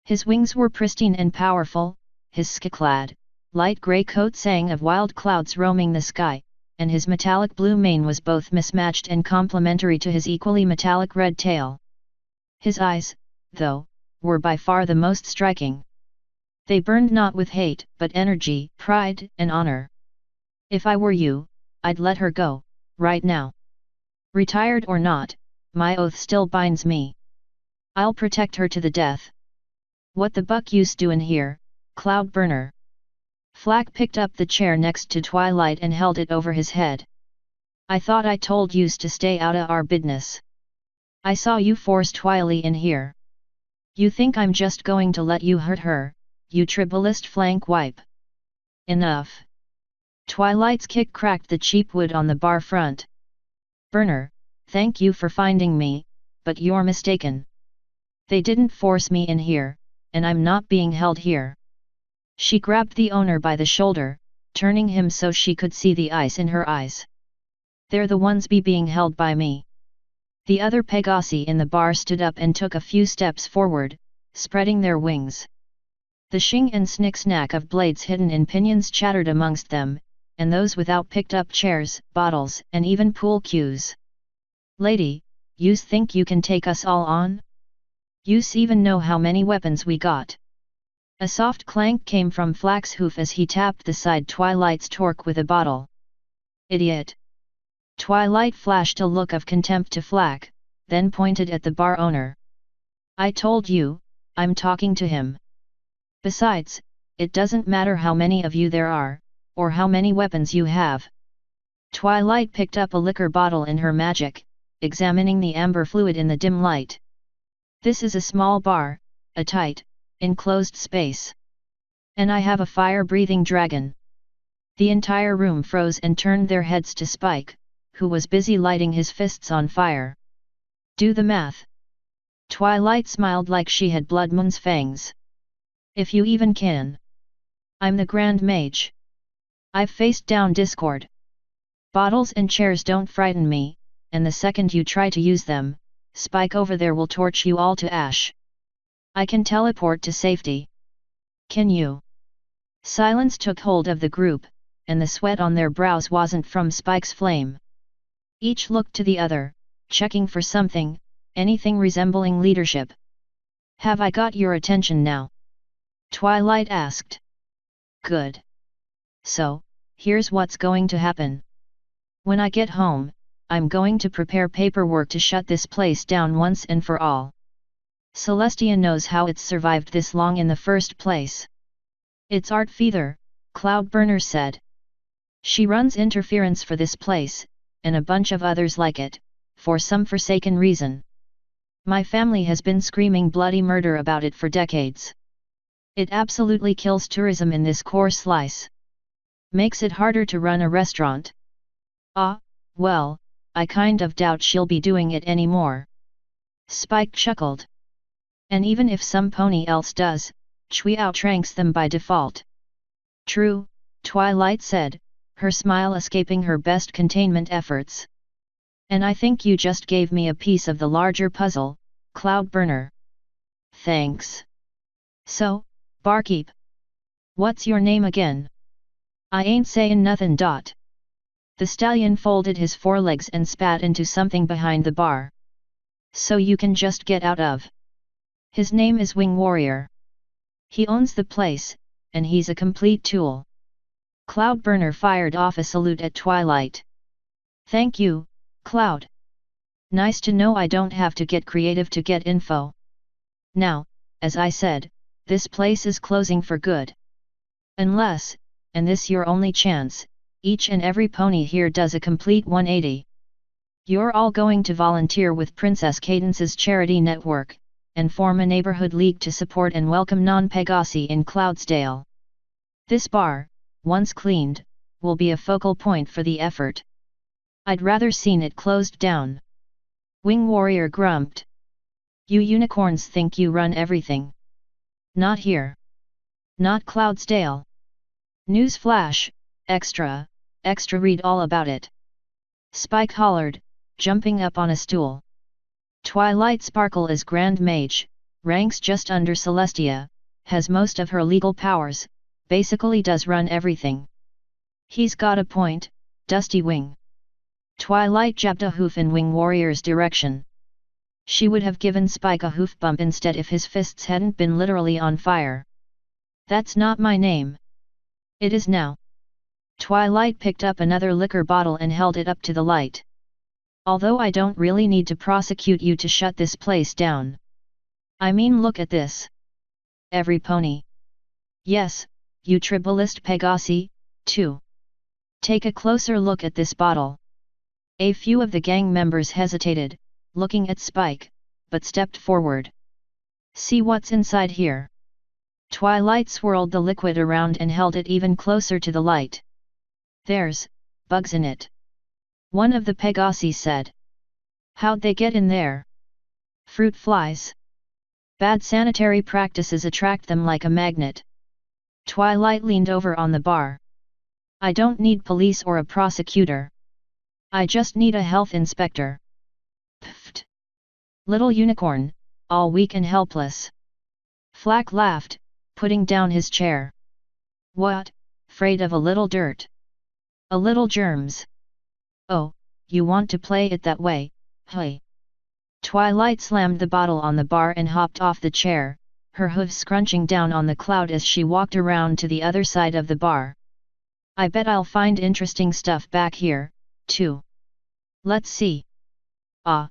His wings were pristine and powerful, his ski-clad, light grey coat sang of wild clouds roaming the sky, and his metallic blue mane was both mismatched and complementary to his equally metallic red tail. His eyes, though, were by far the most striking. They burned not with hate, but energy, pride, and honor. If I were you, I'd let her go, right now. Retired or not, my oath still binds me. I'll protect her to the death. What the buck you's doin' here, Cloud Burner? Flack picked up the chair next to Twilight and held it over his head. I thought I told yous to stay outta our business. I saw you force Twily in here. You think I'm just going to let you hurt her, you tribalist flank wipe? Enough. Twilight's kick cracked the cheap wood on the bar front. Burner, thank you for finding me, but you're mistaken. They didn't force me in here, and I'm not being held here. She grabbed the owner by the shoulder, turning him so she could see the ice in her eyes. They're the ones being held by me. The other Pegasi in the bar stood up and took a few steps forward, spreading their wings. The shing and snick-snack of blades hidden in pinions chattered amongst them, and those without picked up chairs, bottles, and even pool cues. Lady, yous think you can take us all on? Yous even know how many weapons we got? A soft clank came from Flack's hoof as he tapped the side Twilight's torque with a bottle. Idiot! Twilight flashed a look of contempt to Flack, then pointed at the bar owner. I told you, I'm talking to him. Besides, it doesn't matter how many of you there are, or how many weapons you have. Twilight picked up a liquor bottle in her magic, examining the amber fluid in the dim light. This is a small bar, a tight, enclosed space. And I have a fire-breathing dragon. The entire room froze and turned their heads to Spike, who was busy lighting his fists on fire. Do the math. Twilight smiled like she had Blood Moon's fangs. If you even can. I'm the Grand Mage. I've faced down Discord. Bottles and chairs don't frighten me, and the second you try to use them, Spike over there will torch you all to ash. I can teleport to safety. Can you? Silence took hold of the group, and the sweat on their brows wasn't from Spike's flame. Each looked to the other, checking for something, anything resembling leadership. Have I got your attention now? Twilight asked. Good. So, here's what's going to happen. When I get home, I'm going to prepare paperwork to shut this place down once and for all. Celestia knows how it's survived this long in the first place. It's art feather, Cloudburner said. She runs interference for this place, and a bunch of others like it, for some forsaken reason. My family has been screaming bloody murder about it for decades. It absolutely kills tourism in this core slice. Makes it harder to run a restaurant. Ah, well, I kind of doubt she'll be doing it anymore. Spike chuckled. And even if some pony else does, Chui outranks them by default. True, Twilight said, her smile escaping her best containment efforts. And I think you just gave me a piece of the larger puzzle, Cloudburner. Thanks. So, barkeep. What's your name again? I ain't sayin' nothin'. The stallion folded his forelegs and spat into something behind the bar. So you can just get out of. His name is Wing Warrior. He owns the place, and he's a complete tool. Cloudburner fired off a salute at Twilight. Thank you, Cloud. Nice to know I don't have to get creative to get info. Now, as I said, this place is closing for good. Unless, and this your only chance, each and every pony here does a complete 180. You're all going to volunteer with Princess Cadence's charity network, and form a neighborhood league to support and welcome non-Pegasi in Cloudsdale. This bar, once cleaned, will be a focal point for the effort. I'd rather seen it closed down. Wing Warrior grumped. You unicorns think you run everything. Not here. Not Cloudsdale. Newsflash, extra, extra, read all about it. Spike hollered, jumping up on a stool. Twilight Sparkle is Grand Mage, ranks just under Celestia, has most of her legal powers, basically does run everything. He's got a point, Dusty Wing. Twilight jabbed a hoof in Wing Warrior's direction. She would have given Spike a hoof bump instead if his fists hadn't been literally on fire. That's not my name. It is now. Twilight picked up another liquor bottle and held it up to the light. Although I don't really need to prosecute you to shut this place down. I mean, look at this. Every pony. Yes, you tribalist Pegasi, too. Take a closer look at this bottle. A few of the gang members hesitated, looking at Spike, but stepped forward. See what's inside here. Twilight swirled the liquid around and held it even closer to the light. There's bugs in it. One of the Pegasi said. How'd they get in there? Fruit flies. Bad sanitary practices attract them like a magnet. Twilight leaned over on the bar. I don't need police or a prosecutor. I just need a health inspector. Pfft. Little unicorn, all weak and helpless. Flack laughed, putting down his chair. What, afraid of a little dirt? A little germs? Oh, you want to play it that way, hey? Twilight slammed the bottle on the bar and hopped off the chair, her hooves scrunching down on the cloud as she walked around to the other side of the bar. I bet I'll find interesting stuff back here, too. Let's see. Ah.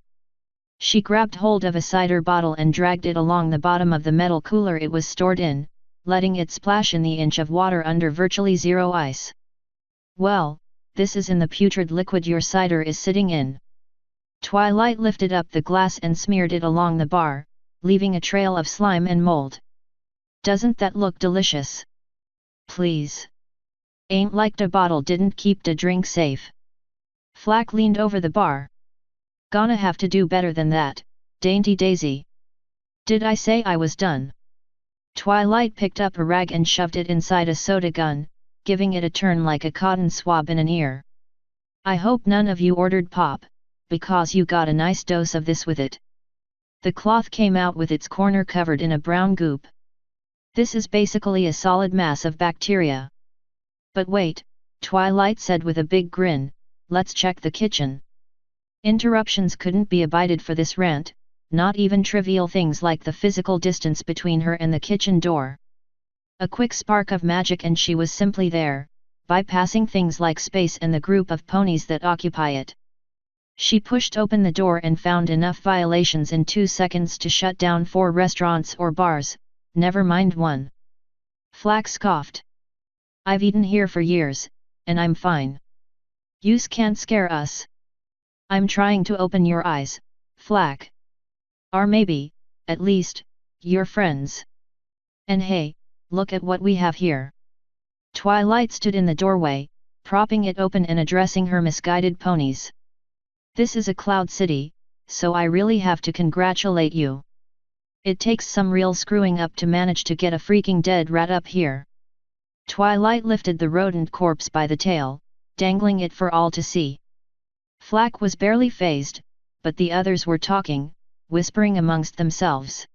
She grabbed hold of a cider bottle and dragged it along the bottom of the metal cooler it was stored in, letting it splash in the inch of water under virtually zero ice. Well, this is in the putrid liquid your cider is sitting in. Twilight lifted up the glass and smeared it along the bar, leaving a trail of slime and mold. Doesn't that look delicious? Please. Ain't like the bottle didn't keep the drink safe. Flack leaned over the bar. Gonna have to do better than that, Dainty Daisy. Did I say I was done? Twilight picked up a rag and shoved it inside a soda gun, giving it a turn like a cotton swab in an ear. I hope none of you ordered pop, because you got a nice dose of this with it. The cloth came out with its corner covered in a brown goop. This is basically a solid mass of bacteria. But wait, Twilight said with a big grin, let's check the kitchen. Interruptions couldn't be abided for this rant, not even trivial things like the physical distance between her and the kitchen door. A quick spark of magic and she was simply there, bypassing things like space and the group of ponies that occupy it. She pushed open the door and found enough violations in 2 seconds to shut down 4 restaurants or bars, never mind one. Flack scoffed. I've eaten here for years, and I'm fine. Yous can't scare us. I'm trying to open your eyes, Flack. Or maybe, at least, your friends. And hey, look at what we have here. Twilight stood in the doorway, propping it open and addressing her misguided ponies. This is a cloud city, so I really have to congratulate you. It takes some real screwing up to manage to get a freaking dead rat up here. Twilight lifted the rodent corpse by the tail, dangling it for all to see. Flack was barely fazed, but the others were talking, whispering amongst themselves.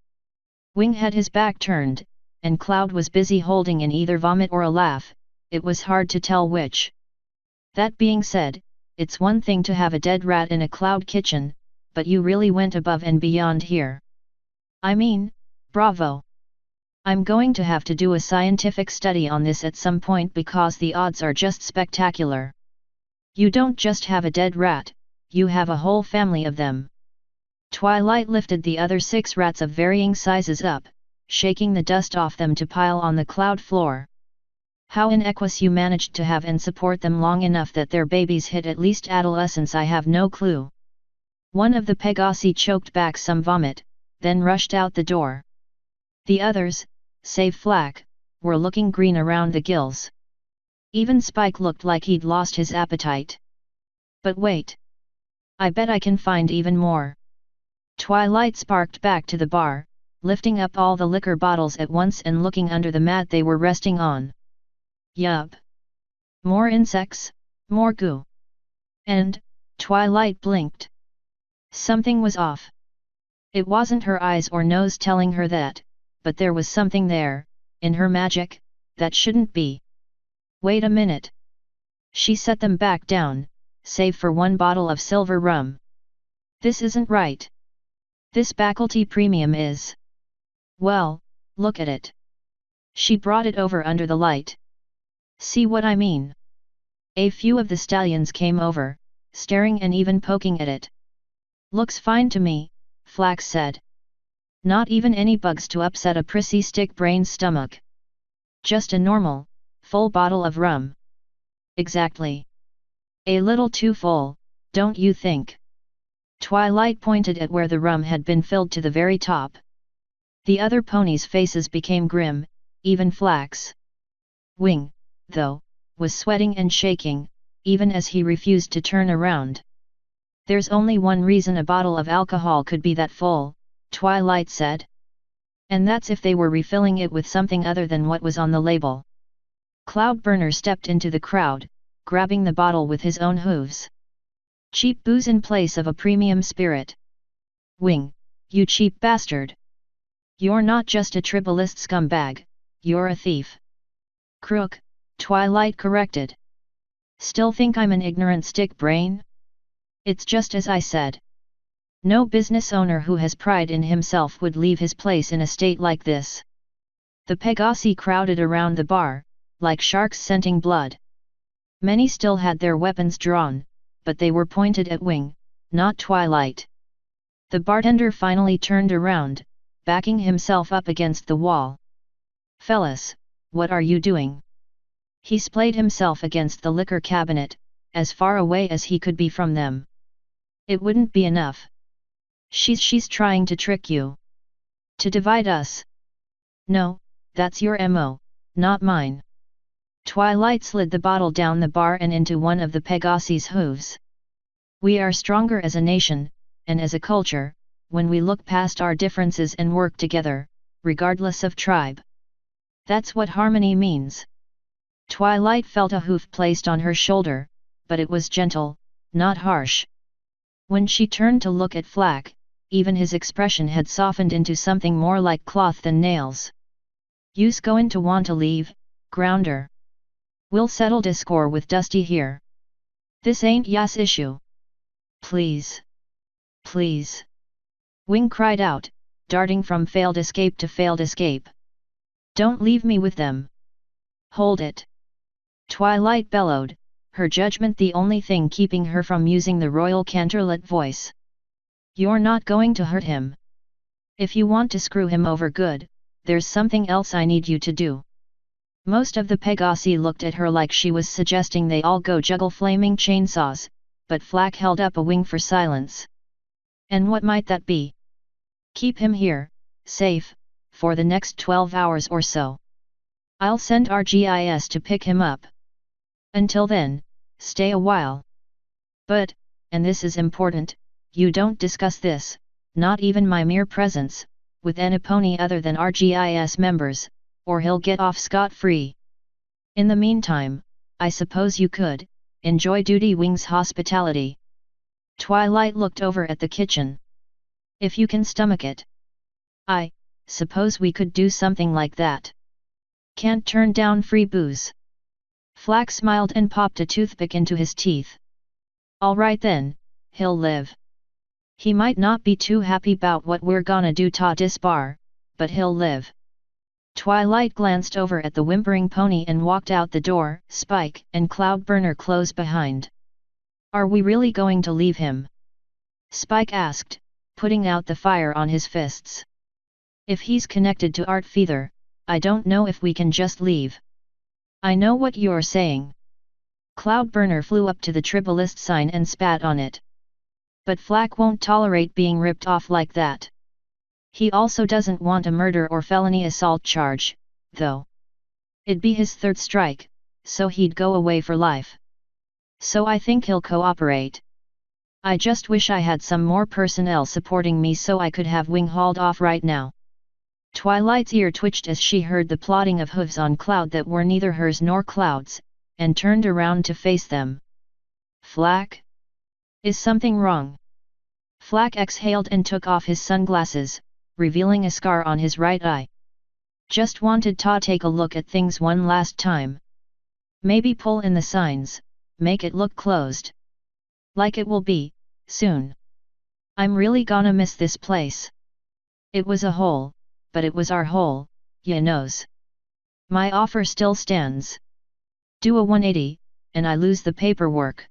Wing had his back turned, and Cloud was busy holding in either vomit or a laugh. It was hard to tell which. That being said, it's one thing to have a dead rat in a cloud kitchen, but you really went above and beyond here. I mean, bravo! I'm going to have to do a scientific study on this at some point because the odds are just spectacular. You don't just have a dead rat, you have a whole family of them. Twilight lifted the other 6 rats of varying sizes up, shaking the dust off them to pile on the cloud floor. How in Equus you managed to have and support them long enough that their babies hit at least adolescence I have no clue. One of the Pegasi choked back some vomit, then rushed out the door. The others, save Flack, were looking green around the gills. Even Spike looked like he'd lost his appetite. But wait! I bet I can find even more. Twilight sparked back to the bar, lifting up all the liquor bottles at once and looking under the mat they were resting on. Yup! More insects, more goo. And, Twilight blinked. Something was off. It wasn't her eyes or nose telling her that, but there was something there, in her magic, that shouldn't be. Wait a minute. She set them back down, save for one bottle of silver rum. This isn't right. This Faculty Premium is. Well, look at it. She brought it over under the light. See what I mean? A few of the stallions came over, staring and even poking at it. Looks fine to me, Flax said. Not even any bugs to upset a prissy stick-brained stomach. Just a normal, full bottle of rum. Exactly. A little too full, don't you think? Twilight pointed at where the rum had been filled to the very top. The other ponies' faces became grim, even Flax. Wing, though, was sweating and shaking, even as he refused to turn around. There's only one reason a bottle of alcohol could be that full, Twilight said. And that's if they were refilling it with something other than what was on the label. Cloudburner stepped into the crowd, grabbing the bottle with his own hooves. Cheap booze in place of a premium spirit. Wing, you cheap bastard. You're not just a tribalist scumbag, you're a thief. Crook, Twilight corrected. Still think I'm an ignorant stick brain? It's just as I said. No business owner who has pride in himself would leave his place in a state like this. The Pegasi crowded around the bar, like sharks scenting blood. Many still had their weapons drawn, but they were pointed at Wing, not Twilight. The bartender finally turned around, backing himself up against the wall. Fellas, what are you doing? He splayed himself against the liquor cabinet, as far away as he could be from them. It wouldn't be enough. She's trying to trick you. To divide us. No, that's your MO, not mine. Twilight slid the bottle down the bar and into one of the Pegasi's hooves. We are stronger as a nation, and as a culture, when we look past our differences and work together, regardless of tribe. That's what harmony means. Twilight felt a hoof placed on her shoulder, but it was gentle, not harsh. When she turned to look at Flack, even his expression had softened into something more like cloth than nails. You's going to want to leave, Grounder. We'll settle this score with Dusty here. This ain't yas issue. Please. Please. Wing cried out, darting from failed escape to failed escape. Don't leave me with them. Hold it. Twilight bellowed, her judgment the only thing keeping her from using the royal canterlet voice. You're not going to hurt him. If you want to screw him over good, there's something else I need you to do. Most of the Pegasi looked at her like she was suggesting they all go juggle flaming chainsaws, but Flack held up a wing for silence. And what might that be? Keep him here, safe, for the next 12 hours or so. I'll send RGIS to pick him up. Until then, stay a while. But, and this is important, you don't discuss this, not even my mere presence, with any pony other than RGIS members, or he'll get off scot-free. In the meantime, I suppose you could enjoy Duty Wing's hospitality. Twilight looked over at the kitchen. If you can stomach it. I suppose we could do something like that. Can't turn down free booze. Flack smiled and popped a toothpick into his teeth. All right then, he'll live. He might not be too happy about what we're gonna do ta dis bar, but he'll live. Twilight glanced over at the whimpering pony and walked out the door, Spike and Cloudburner close behind. Are we really going to leave him? Spike asked, putting out the fire on his fists. If he's connected to Art Feather, I don't know if we can just leave. I know what you're saying. Cloudburner flew up to the tribalist sign and spat on it. But Flack won't tolerate being ripped off like that. He also doesn't want a murder or felony assault charge, though. It'd be his third strike, so he'd go away for life. So I think he'll cooperate. I just wish I had some more personnel supporting me so I could have Wing hauled off right now. Twilight's ear twitched as she heard the plodding of hooves on Cloud that were neither hers nor Cloud's, and turned around to face them. Flack? Is something wrong? Flack exhaled and took off his sunglasses, revealing a scar on his right eye. Just wanted to take a look at things one last time. Maybe pull in the signs, make it look closed. Like it will be, soon. I'm really gonna miss this place. It was a hole, but it was our hole, ya knows. My offer still stands. Do a 180, and I lose the paperwork.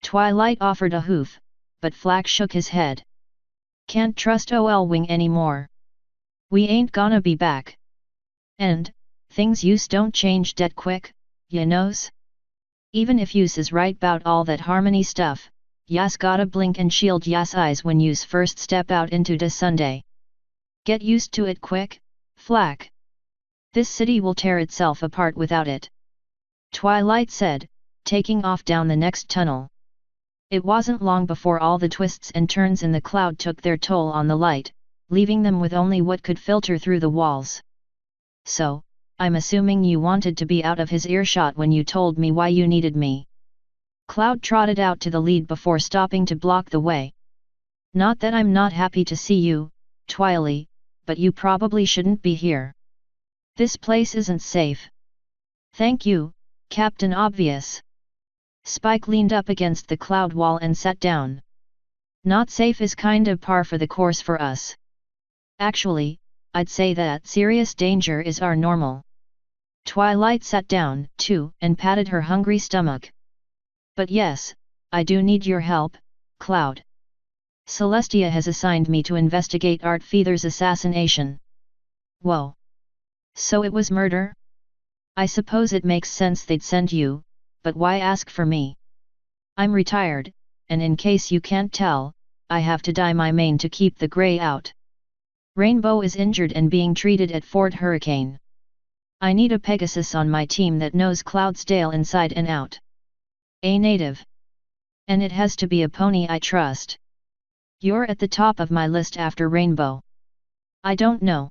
Twilight offered a hoof, but Flack shook his head. Can't trust OL Wing anymore. We ain't gonna be back. And, things use don't change that quick, ya knows? Even if use is right bout all that harmony stuff, yas gotta blink and shield yas eyes when yous first step out into the Sunday. Get used to it quick, Flack. This city will tear itself apart without it. Twilight said, taking off down the next tunnel. It wasn't long before all the twists and turns in the cloud took their toll on the light, leaving them with only what could filter through the walls. So, I'm assuming you wanted to be out of his earshot when you told me why you needed me. Cloud trotted out to the lead before stopping to block the way. Not that I'm not happy to see you, Twily, but you probably shouldn't be here. This place isn't safe. Thank you, Captain Obvious. Spike leaned up against the cloud wall and sat down. Not safe is kind of par for the course for us. Actually, I'd say that serious danger is our normal. Twilight sat down, too, and patted her hungry stomach. But yes, I do need your help, Cloud. Celestia has assigned me to investigate Art Feather's assassination. Whoa. So it was murder? I suppose it makes sense they'd send you, but why ask for me? I'm retired, and in case you can't tell, I have to dye my mane to keep the grey out. Rainbow is injured and being treated at Fort Hurricane. I need a Pegasus on my team that knows Cloudsdale inside and out. A native. And it has to be a pony I trust. You're at the top of my list after Rainbow. I don't know.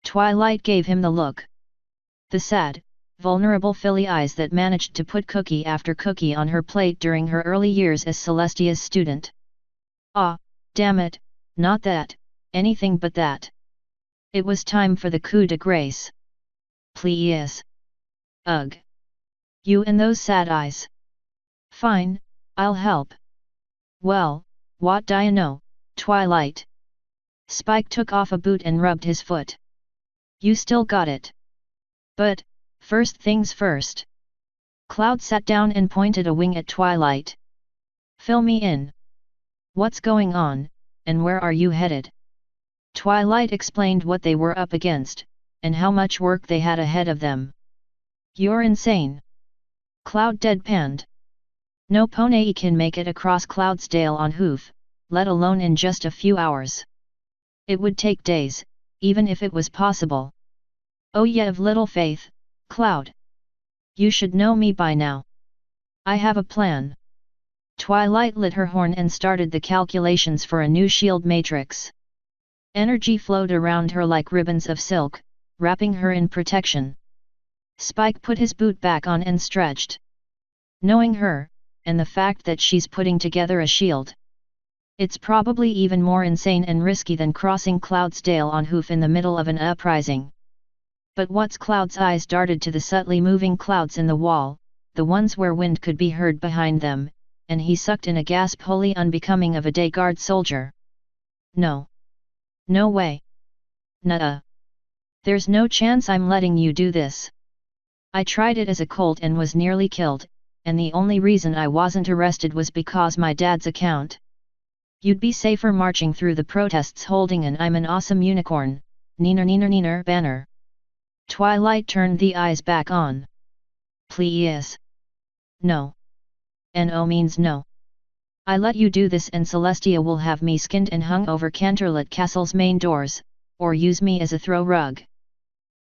Twilight gave him the look. The sad, vulnerable filly eyes that managed to put cookie after cookie on her plate during her early years as Celestia's student. Ah, damn it, not that, anything but that. It was time for the coup de grace. Please. Ugh. You and those sad eyes. Fine, I'll help. Well, what do you know, Twilight? Spike took off a boot and rubbed his foot. You still got it. But, first things first. Cloud sat down and pointed a wing at Twilight. Fill me in. What's going on, and where are you headed? Twilight explained what they were up against, and how much work they had ahead of them. You're insane. Cloud deadpanned. No pony can make it across Cloudsdale on Hoof, let alone in just a few hours. It would take days, even if it was possible. Oh ye of little faith, Cloud! You should know me by now. I have a plan. Twilight lit her horn and started the calculations for a new shield matrix. Energy flowed around her like ribbons of silk, wrapping her in protection. Spike put his boot back on and stretched. Knowing her, and the fact that she's putting together a shield. It's probably even more insane and risky than crossing Cloudsdale on Hoof in the middle of an uprising. But what's Cloud's eyes darted to the subtly moving clouds in the wall, the ones where wind could be heard behind them, and he sucked in a gasp wholly unbecoming of a day guard soldier. No. No way. Nuh-uh. There's no chance I'm letting you do this. I tried it as a colt and was nearly killed, and the only reason I wasn't arrested was because my dad's account. You'd be safer marching through the protests holding an "I'm an awesome unicorn" neener banner. Twilight turned the eyes back on. Please. No. No means no. I let you do this and Celestia will have me skinned and hung over Canterlot Castle's main doors, or use me as a throw rug.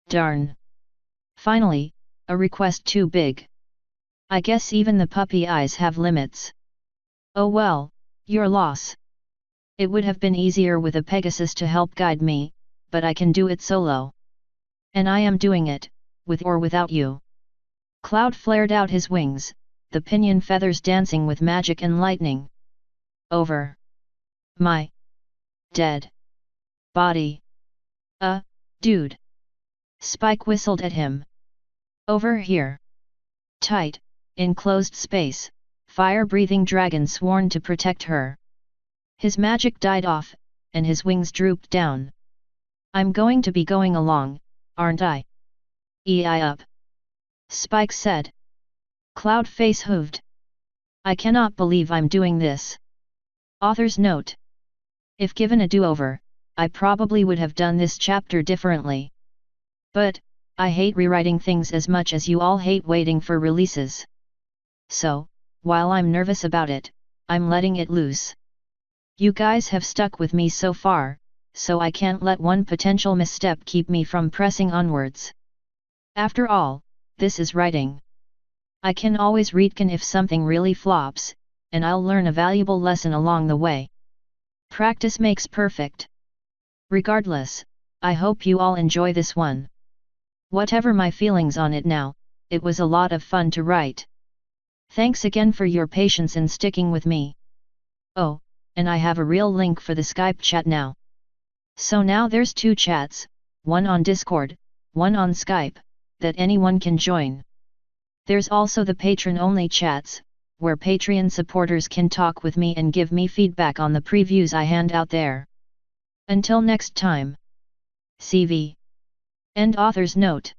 Darn. Finally, a request too big. I guess even the puppy eyes have limits. Oh well, your loss. It would have been easier with a Pegasus to help guide me, but I can do it solo. And I am doing it, with or without you. Cloud flared out his wings, the pinion feathers dancing with magic and lightning. Over my dead body. Dude. Spike whistled at him. Over here. Tight, enclosed space, fire-breathing dragon sworn to protect her. His magic died off, and his wings drooped down. I'm going to be going along, aren't I? Ei up. Spike said. Cloud face hooved. I cannot believe I'm doing this. Author's note. If given a do-over, I probably would have done this chapter differently. But, I hate rewriting things as much as you all hate waiting for releases. So, while I'm nervous about it, I'm letting it loose. You guys have stuck with me so far, so I can't let one potential misstep keep me from pressing onwards. After all, this is writing. I can always retcon if something really flops, and I'll learn a valuable lesson along the way. Practice makes perfect. Regardless, I hope you all enjoy this one. Whatever my feelings on it now, it was a lot of fun to write. Thanks again for your patience in sticking with me. Oh, and I have a real link for the Skype chat now. So now there's 2 chats, one on Discord, one on Skype, that anyone can join. There's also the patron-only chats, where Patreon supporters can talk with me and give me feedback on the previews I hand out there. Until next time. CV. End author's note.